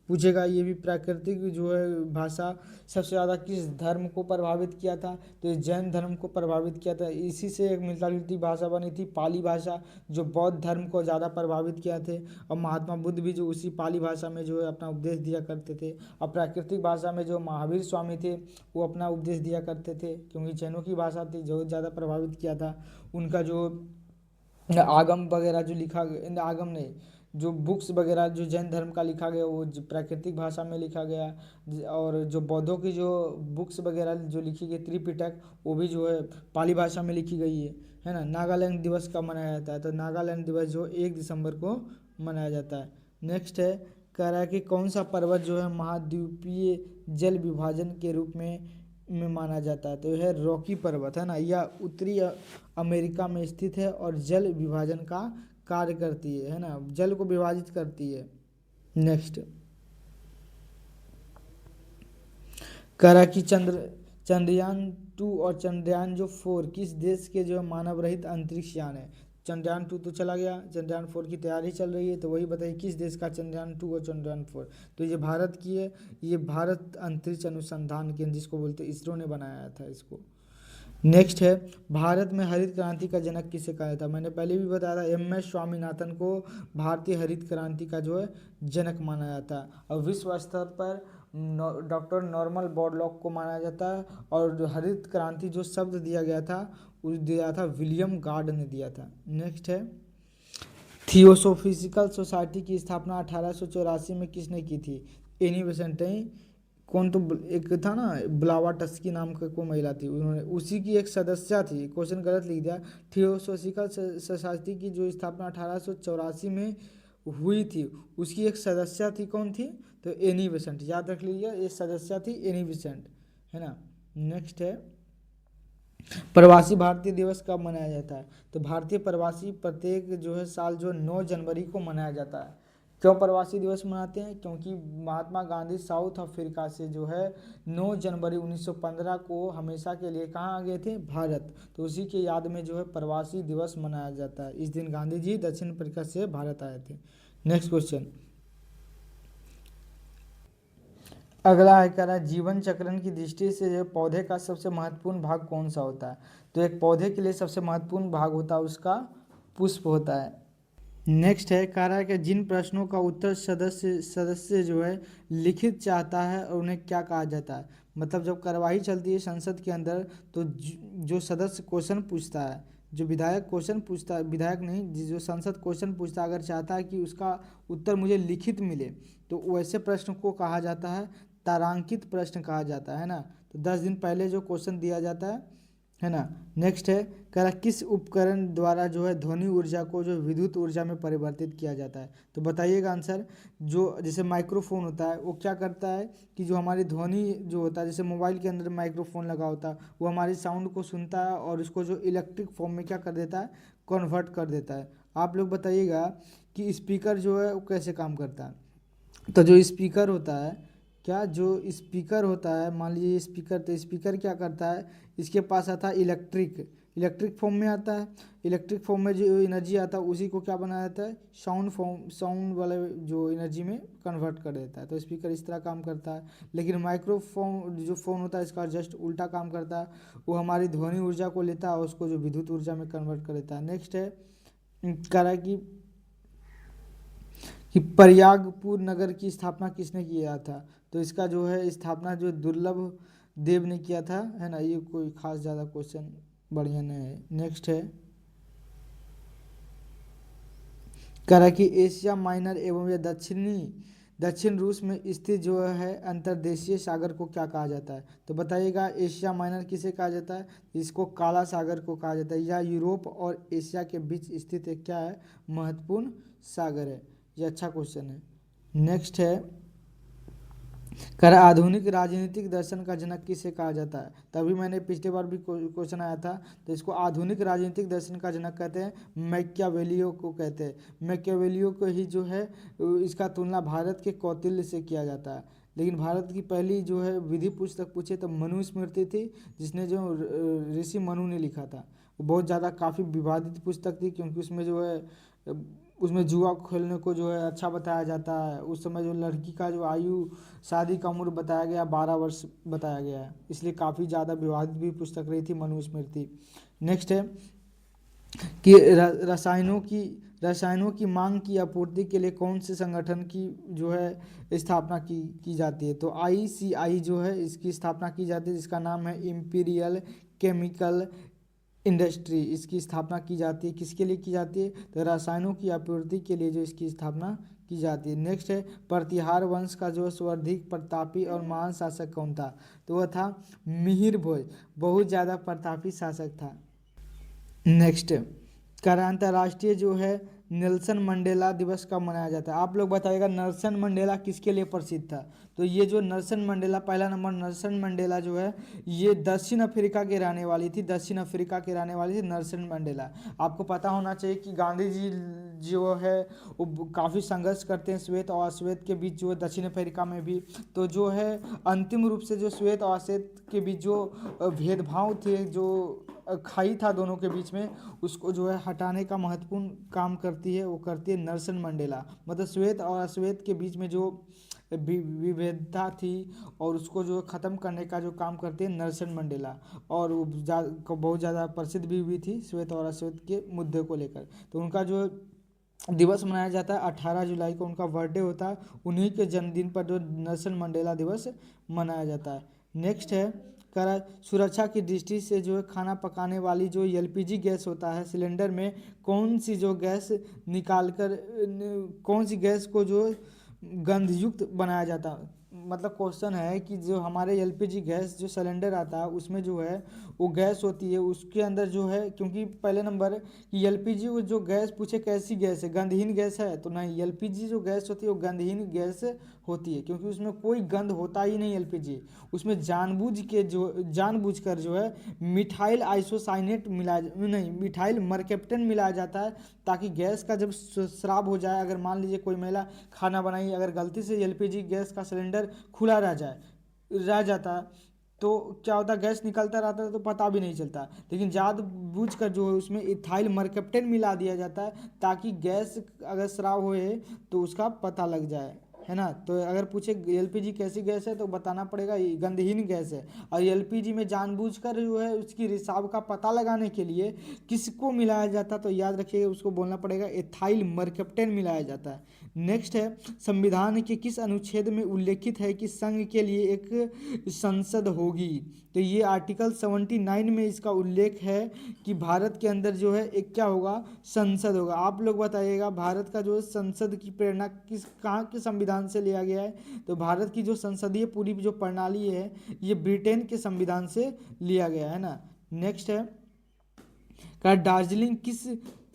पूछेगा, ये भी प्राकृतिक जो है भाषा सबसे ज़्यादा किस धर्म को प्रभावित किया था? तो ये जैन धर्म को प्रभावित किया था। इसी से एक मिलता जुलती भाषा बनी थी पाली भाषा, जो बौद्ध धर्म को ज़्यादा प्रभावित किया थे। और महात्मा बुद्ध भी जो उसी पाली भाषा में जो है अपना उपदेश दिया करते थे। और प्राकृतिक भाषा में जो महावीर स्वामी थे वो अपना उपदेश दिया करते थे, क्योंकि जैनों की भाषा थी जो ज़्यादा प्रभावित किया था। उनका जो आगम वगैरह जो लिखा गया, आगम नहीं, जो बुक्स वगैरह जो जैन धर्म का लिखा गया वो प्राकृतिक भाषा में लिखा गया। और जो बौद्धों की जो बुक्स वगैरह जो लिखी गई त्रिपिटक, वो भी जो है पाली भाषा में लिखी गई है ना। नागालैंड दिवस कब मनाया जाता है? तो नागालैंड दिवस जो 1 दिसंबर को मनाया जाता है। नेक्स्ट है कह रहा है कि कौन सा पर्वत जो है महाद्वीपीय जल विभाजन के रूप में माना जाता है? तो यह रॉकी पर्वत है ना। यह उत्तरी अमेरिका में स्थित है और जल विभाजन का कार्य करती है ना, जल को विभाजित करती है। नेक्स्ट कह रहा कि चंद्रयान 2 और चंद्रयान 4 किस देश के जो मानव रहित अंतरिक्ष यान है? चंद्रयान 2 तो चला गया, चंद्रयान 4 की तैयारी चल रही है, तो वही बताइए किस देश का चंद्रयान 2 और चंद्रयान 4? तो ये भारत की है, ये भारत अंतरिक्ष अनुसंधान केंद्र जिसको बोलते हैं, इसरो ने बनाया था इसको। नेक्स्ट है भारत में हरित क्रांति का जनक किसे कहा जाता है? मैंने पहले भी बताया था एम.एस. स्वामीनाथन को भारतीय हरित क्रांति का जो है जनक माना जाता है। और विश्व स्तर पर डॉक्टर नॉर्मन बोरलॉग को माना जाता है। और जो हरित क्रांति जो शब्द दिया गया था उस दिया था विलियम गार्ड ने दिया था। नेक्स्ट है थियोसोफिजिकल सोसाइटी की स्थापना 1884 में किसने की थी? एनी बेसेंट कौन तो एक था ना ब्लावाटस्की नाम का कोई महिला थी, उन्होंने उसी की एक सदस्य थी। क्वेश्चन गलत लिख दिया। थियोसोफिजिकल सोसाइटी की जो स्थापना 1884 में हुई थी उसकी एक सदस्य थी, कौन थी? तो एनी बेसेंट, याद रख लीजिए ये सदस्य थी एनी बेसेंट, है ना। नेक्स्ट है प्रवासी भारतीय दिवस कब मनाया जाता है? तो भारतीय प्रवासी प्रत्येक जो है साल जो 9 जनवरी को मनाया जाता है। क्यों प्रवासी दिवस मनाते हैं? क्योंकि महात्मा गांधी साउथ अफ्रीका से जो है 9 जनवरी 1915 को हमेशा के लिए कहाँ आ गए थे? भारत। तो उसी के याद में जो है प्रवासी दिवस मनाया जाता है। इस दिन गांधी जी दक्षिण अफ्रीका से भारत आए थे। नेक्स्ट क्वेश्चन अगला है कह रहा है जीवन चक्रण की दृष्टि से जो पौधे का सबसे महत्वपूर्ण भाग कौन सा होता है? तो एक पौधे के लिए सबसे महत्वपूर्ण भाग होता है उसका पुष्प होता है। नेक्स्ट है कह रहा है कि जिन प्रश्नों का उत्तर सदस्य सदस्य जो है लिखित चाहता है और उन्हें क्या कहा जाता है? मतलब जब कार्यवाही चलती है संसद के अंदर तो जो सदस्य क्वेश्चन पूछता है, जो विधायक क्वेश्चन पूछता है, विधायक नहीं, जो संसद क्वेश्चन पूछता है, अगर चाहता है कि उसका उत्तर मुझे लिखित मिले तो वैसे प्रश्न को कहा जाता है तारांकित प्रश्न कहा जाता है ना। तो 10 दिन पहले जो क्वेश्चन दिया जाता है ना। नेक्स्ट है कह रहा किस उपकरण द्वारा जो है ध्वनि ऊर्जा को जो विद्युत ऊर्जा में परिवर्तित किया जाता है? तो बताइएगा आंसर। जो जैसे माइक्रोफोन होता है वो क्या करता है कि जो हमारी ध्वनि जो होता है, जैसे मोबाइल के अंदर माइक्रोफोन लगा होता है, वो हमारी साउंड को सुनता है और उसको जो इलेक्ट्रिक फॉर्म में क्या कर देता है? कन्वर्ट कर देता है। आप लोग बताइएगा कि स्पीकर जो है वो कैसे काम करता है? तो जो स्पीकर होता है, क्या जो स्पीकर होता है, मान लीजिए स्पीकर, तो स्पीकर क्या करता है? इसके पास आता है इलेक्ट्रिक फॉर्म में आता है। इलेक्ट्रिक फॉर्म में जो एनर्जी आता है उसी को क्या बनाया जाता है? साउंड वाले जो एनर्जी में कन्वर्ट कर देता है। तो स्पीकर इस तरह काम करता है। लेकिन माइक्रोफोन जो फ़ोन होता है इसका जस्ट उल्टा काम करता है, वो हमारी ध्वनि ऊर्जा को लेता है और उसको जो विद्युत ऊर्जा में कन्वर्ट कर देता है। नेक्स्ट है कह रहा है कि प्रयागपुर नगर की स्थापना किसने किया था? तो इसका जो है स्थापना जो दुर्लभ देव ने किया था, है ना। ये कोई खास ज़्यादा क्वेश्चन बढ़िया नहीं है। नेक्स्ट है कह रहा कि एशिया माइनर एवं या दक्षिणी दक्षिण रूस में स्थित जो है अंतर्देशीय सागर को क्या कहा जाता है? तो बताइएगा, एशिया माइनर किसे कहा जाता है? इसको काला सागर को कहा जाता है। यह यूरोप और एशिया के बीच स्थित एक क्या है? महत्वपूर्ण सागर है। ये अच्छा क्वेश्चन है। नेक्स्ट है, कर आधुनिक राजनीतिक दर्शन का जनक किसे कहा जाता है? तभी मैंने पिछले बार भी क्वेश्चन आया था, तो इसको आधुनिक राजनीतिक दर्शन का जनक कहते हैं, मैकियावेलियो को कहते हैं। मैकियावेलियो को ही जो है इसका तुलना भारत के कौटिल्य से किया जाता है। लेकिन भारत की पहली जो है विधि पुस्तक पूछे तो मनुस्मृति थी, जिसने जो ऋषि मनु ने लिखा था। वो बहुत ज़्यादा काफ़ी विवादित पुस्तक थी, क्योंकि उसमें जो है उसमें जुआ खेलने को जो है अच्छा बताया जाता है। उस समय जो लड़की का जो आयु शादी का उम्र बताया गया 12 वर्ष बताया गया है, इसलिए काफ़ी ज़्यादा विवादित भी पुस्तक रही थी मनुस्मृति। नेक्स्ट है कि रसायनों की मांग की आपूर्ति के लिए कौन से संगठन की जो है स्थापना की जाती है? तो ICI जो है इसकी स्थापना की जाती है, जिसका नाम है इंपीरियल केमिकल इंडस्ट्री। इसकी स्थापना की जाती है, किसके लिए की जाती है? तो रसायनों की आपूर्ति के लिए जो इसकी स्थापना की जाती है। नेक्स्ट है, प्रतिहार वंश का जो सर्वाधिक प्रतापी और महान शासक कौन था? तो वह था मिहिर भोज, बहुत ज़्यादा प्रतापी शासक था। नेक्स्ट, कर अंतर्राष्ट्रीय जो है नेल्सन मंडेला दिवस कब मनाया जाता है? आप लोग बताइएगा, नेल्सन मंडेला किसके लिए प्रसिद्ध था? तो ये जो नेल्सन मंडेला, पहला नंबर नेल्सन मंडेला जो है ये दक्षिण अफ्रीका के रहने वाली थी। दक्षिण अफ्रीका के रहने वाली थी नेल्सन मंडेला। आपको पता होना चाहिए कि गांधी जी जो है वो काफ़ी संघर्ष करते हैं श्वेत और अश्वेत के बीच, जो है दक्षिण अफ्रीका में भी। तो जो है अंतिम रूप से जो श्वेत और अश्वेत के बीच जो भेदभाव थे, जो खाई था दोनों के बीच में, उसको जो है हटाने का महत्वपूर्ण काम करती है, वो करती है नेल्सन मंडेला। मतलब श्वेत और अश्वेत के बीच में जो विविधता थी और उसको जो ख़त्म करने का जो काम करते हैं नेल्सन मंडेला। और वो बहुत ज़्यादा प्रसिद्ध भी हुई थी श्वेत और अश्वेत के मुद्दे को लेकर। तो उनका जो दिवस मनाया जाता है 18 जुलाई को, उनका बर्थडे होता है। उन्हीं के जन्मदिन पर जो नेल्सन मंडेला दिवस मनाया जाता है। नेक्स्ट है, करा सुरक्षा की दृष्टि से जो है खाना पकाने वाली जो LPG गैस होता है सिलेंडर में, कौन सी जो गैस कौन सी गैस को जो गंधयुक्त बनाया जाता है? मतलब क्वेश्चन है कि जो हमारे LPG गैस जो सिलेंडर आता है उसमें जो है वो गैस होती है, उसके अंदर जो है, क्योंकि पहले नंबर कि LPG जो गैस पूछे कैसी गैस है, गंधहीन गैस है? तो नहीं, LPG जो गैस होती है वो गंधहीन गैस होती है, क्योंकि उसमें कोई गंध होता ही नहीं। LPG उसमें जानबूझकर जो है मिथाइल आइसोसाइनेट नहीं, मिथाइल मरकेप्टन मिलाया जाता है, ताकि गैस का जब स्राव हो जाए, अगर मान लीजिए कोई महिला खाना बनाई, अगर गलती से LPG गैस का सिलेंडर खुला रह जाता, तो क्या होता, गैस निकलता रहता है तो पता भी नहीं चलता। लेकिन जानबूझकर जो है उसमें इथाइल मरकेप्टन मिला दिया जाता है, ताकि गैस अगर स्राव होए तो उसका पता लग जाए, है ना। तो अगर पूछे LPG कैसी गैस है तो बताना पड़ेगा ये गंधहीन गैस है। और LPG में जानबूझकर जो है उसकी रिसाव का पता लगाने के लिए किसको मिलाया जाता, तो याद रखिएगा, उसको बोलना पड़ेगा इथाइल मरकेप्टन मिलाया जाता है। नेक्स्ट है, संविधान के किस अनुच्छेद में उल्लेखित है कि संघ के लिए एक संसद होगी? तो ये आर्टिकल 79 में इसका उल्लेख है कि भारत के अंदर जो है एक क्या होगा, संसद होगा। आप लोग बताइएगा, भारत का जो संसद की प्रेरणा कहाँ के संविधान से लिया गया है? तो भारत की जो संसदीय पूरी जो प्रणाली है ये ब्रिटेन के संविधान से लिया गया है ना। नेक्स्ट है, का दार्जिलिंग किस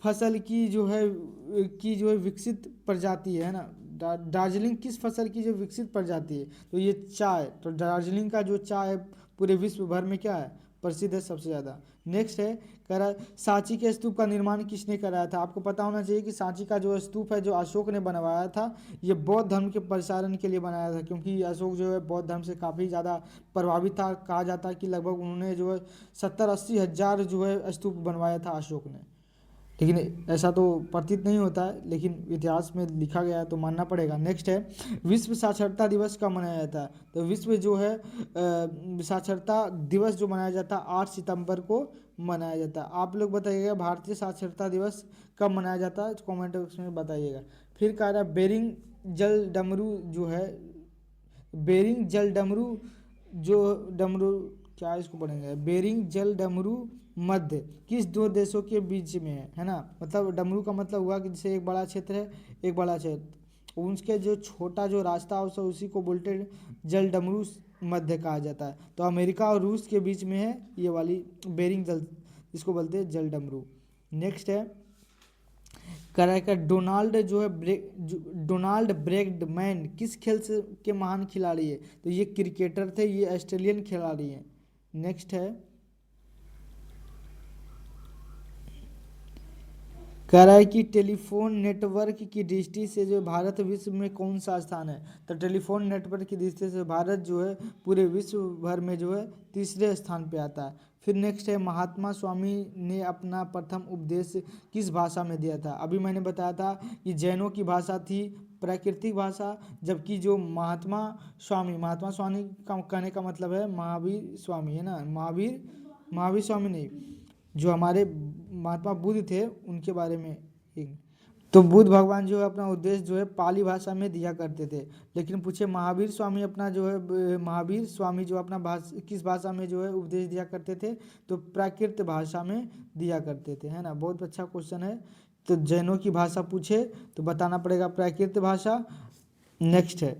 फसल की जो है विकसित प्रजाति है ना। दार्जिलिंग किस फसल की जो विकसित प्रजाति है? तो ये चाय। तो दार्जिलिंग का जो चाय है पूरे विश्व भर में क्या है, प्रसिद्ध है सबसे ज़्यादा। नेक्स्ट है, करा सांची के स्तूप का निर्माण किसने कराया था? आपको पता होना चाहिए कि सांची का जो स्तूप है जो अशोक ने बनवाया था, ये बौद्ध धर्म के प्रसारण के लिए बनाया था, क्योंकि अशोक जो है बौद्ध धर्म से काफ़ी ज़्यादा प्रभावित था। कहा जाता है कि लगभग उन्होंने जो है 70-80 हज़ार जो है स्तूप बनवाया था अशोक ने। लेकिन ऐसा तो प्रतीत नहीं होता है, लेकिन इतिहास में लिखा गया है तो मानना पड़ेगा। नेक्स्ट है, विश्व साक्षरता दिवस कब मनाया जाता है? तो विश्व जो है साक्षरता दिवस जो मनाया जाता है 8 सितंबर को मनाया जाता है। आप लोग बताइएगा, भारतीय साक्षरता दिवस कब मनाया जाता है? कमेंट बॉक्स में बताइएगा। फिर कह रहा है, बेरिंग जल डमरू जो है, बेरिंग जल डमरू जो डमरू क्या इसको पढ़ेंगे, बेरिंग जल डमरू मध्य किस दो देशों के बीच में है ना। मतलब डमरू का मतलब हुआ कि जैसे एक बड़ा क्षेत्र है, एक बड़ा क्षेत्र, उसके जो छोटा जो रास्ता है उसी को बोलते जलडमरू मध्य कहा जाता है। तो अमेरिका और रूस के बीच में है ये वाली बेरिंग जल, इसको बोलते हैं जलडमरू। नेक्स्ट है करेक्ट, डोनाल्ड ब्रैडमैन किस खेल से के महान खिलाड़ी है? तो ये क्रिकेटर थे, ये ऑस्ट्रेलियन खिलाड़ी हैं। नेक्स्ट है कह रहा है कि टेलीफोन नेटवर्क की दृष्टि से जो भारत विश्व में कौन सा स्थान है? तो टेलीफोन नेटवर्क की दृष्टि से भारत जो है पूरे विश्व भर में जो है तीसरे स्थान पे आता है। फिर नेक्स्ट है महात्मा स्वामी ने अपना प्रथम उपदेश किस भाषा में दिया था? अभी मैंने बताया था कि जैनों की भाषा थी प्राकृतिक भाषा, जबकि जो महात्मा स्वामी का कहने का मतलब है महावीर स्वामी, है ना, महावीर स्वामी नहीं, जो हमारे महात्मा बुद्ध थे उनके बारे में। तो बुद्ध भगवान जो है अपना उद्देश्य जो है पाली भाषा में दिया करते थे। लेकिन पूछे महावीर स्वामी अपना जो है महावीर स्वामी जो अपना किस भाषा में जो है उपदेश दिया करते थे? तो प्राकृत भाषा में दिया करते थे, है ना। बहुत अच्छा क्वेश्चन है। तो जैनों की भाषा पूछे तो बताना पड़ेगा प्राकृत भाषा। नेक्स्ट है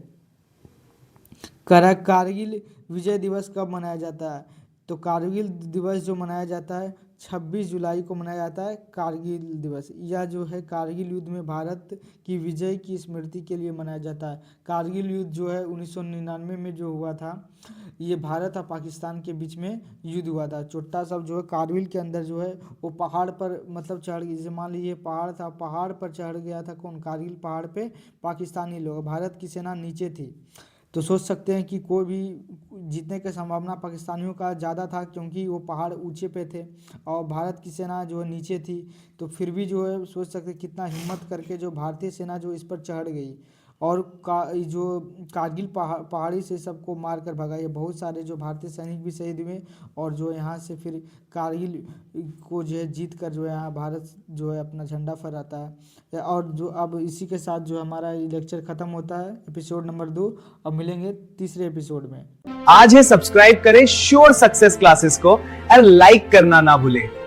कारगिल विजय दिवस कब मनाया जाता है? तो कारगिल दिवस जो मनाया जाता है 26 जुलाई को मनाया जाता है कारगिल दिवस। यह जो है कारगिल युद्ध में भारत की विजय की स्मृति के लिए मनाया जाता है। कारगिल युद्ध जो है 1999 में जो हुआ था, ये भारत और पाकिस्तान के बीच में युद्ध हुआ था। छोटा सा जो है कारगिल के अंदर जो है वो पहाड़ पर मतलब चढ़ गई, जैसे मान लीजिए पहाड़ था, पहाड़ पर चढ़ गया था कौन? कारगिल पहाड़ पे पाकिस्तानी लोग, भारत की सेना नीचे थी। तो सोच सकते हैं कि कोई भी जीतने की संभावना पाकिस्तानियों का ज़्यादा था, क्योंकि वो पहाड़ ऊंचे पे थे और भारत की सेना जो है नीचे थी। तो फिर भी जो है सोच सकते कितना हिम्मत करके जो भारतीय सेना जो इस पर चढ़ गई और जो कारगिल पहाड़ी से सबको मार कर भगाई। बहुत सारे जो भारतीय सैनिक भी शहीद हुए और जो यहाँ से फिर कारगिल को जो है जीत कर जो है यहाँ भारत जो है अपना झंडा फहराता है। और जो अब इसी के साथ जो हमारा लेक्चर ख़त्म होता है, एपिसोड नंबर 2। अब मिलेंगे तीसरे एपिसोड में। आज ही सब्सक्राइब करें श्योर सक्सेस क्लासेस को और लाइक करना ना भूलें।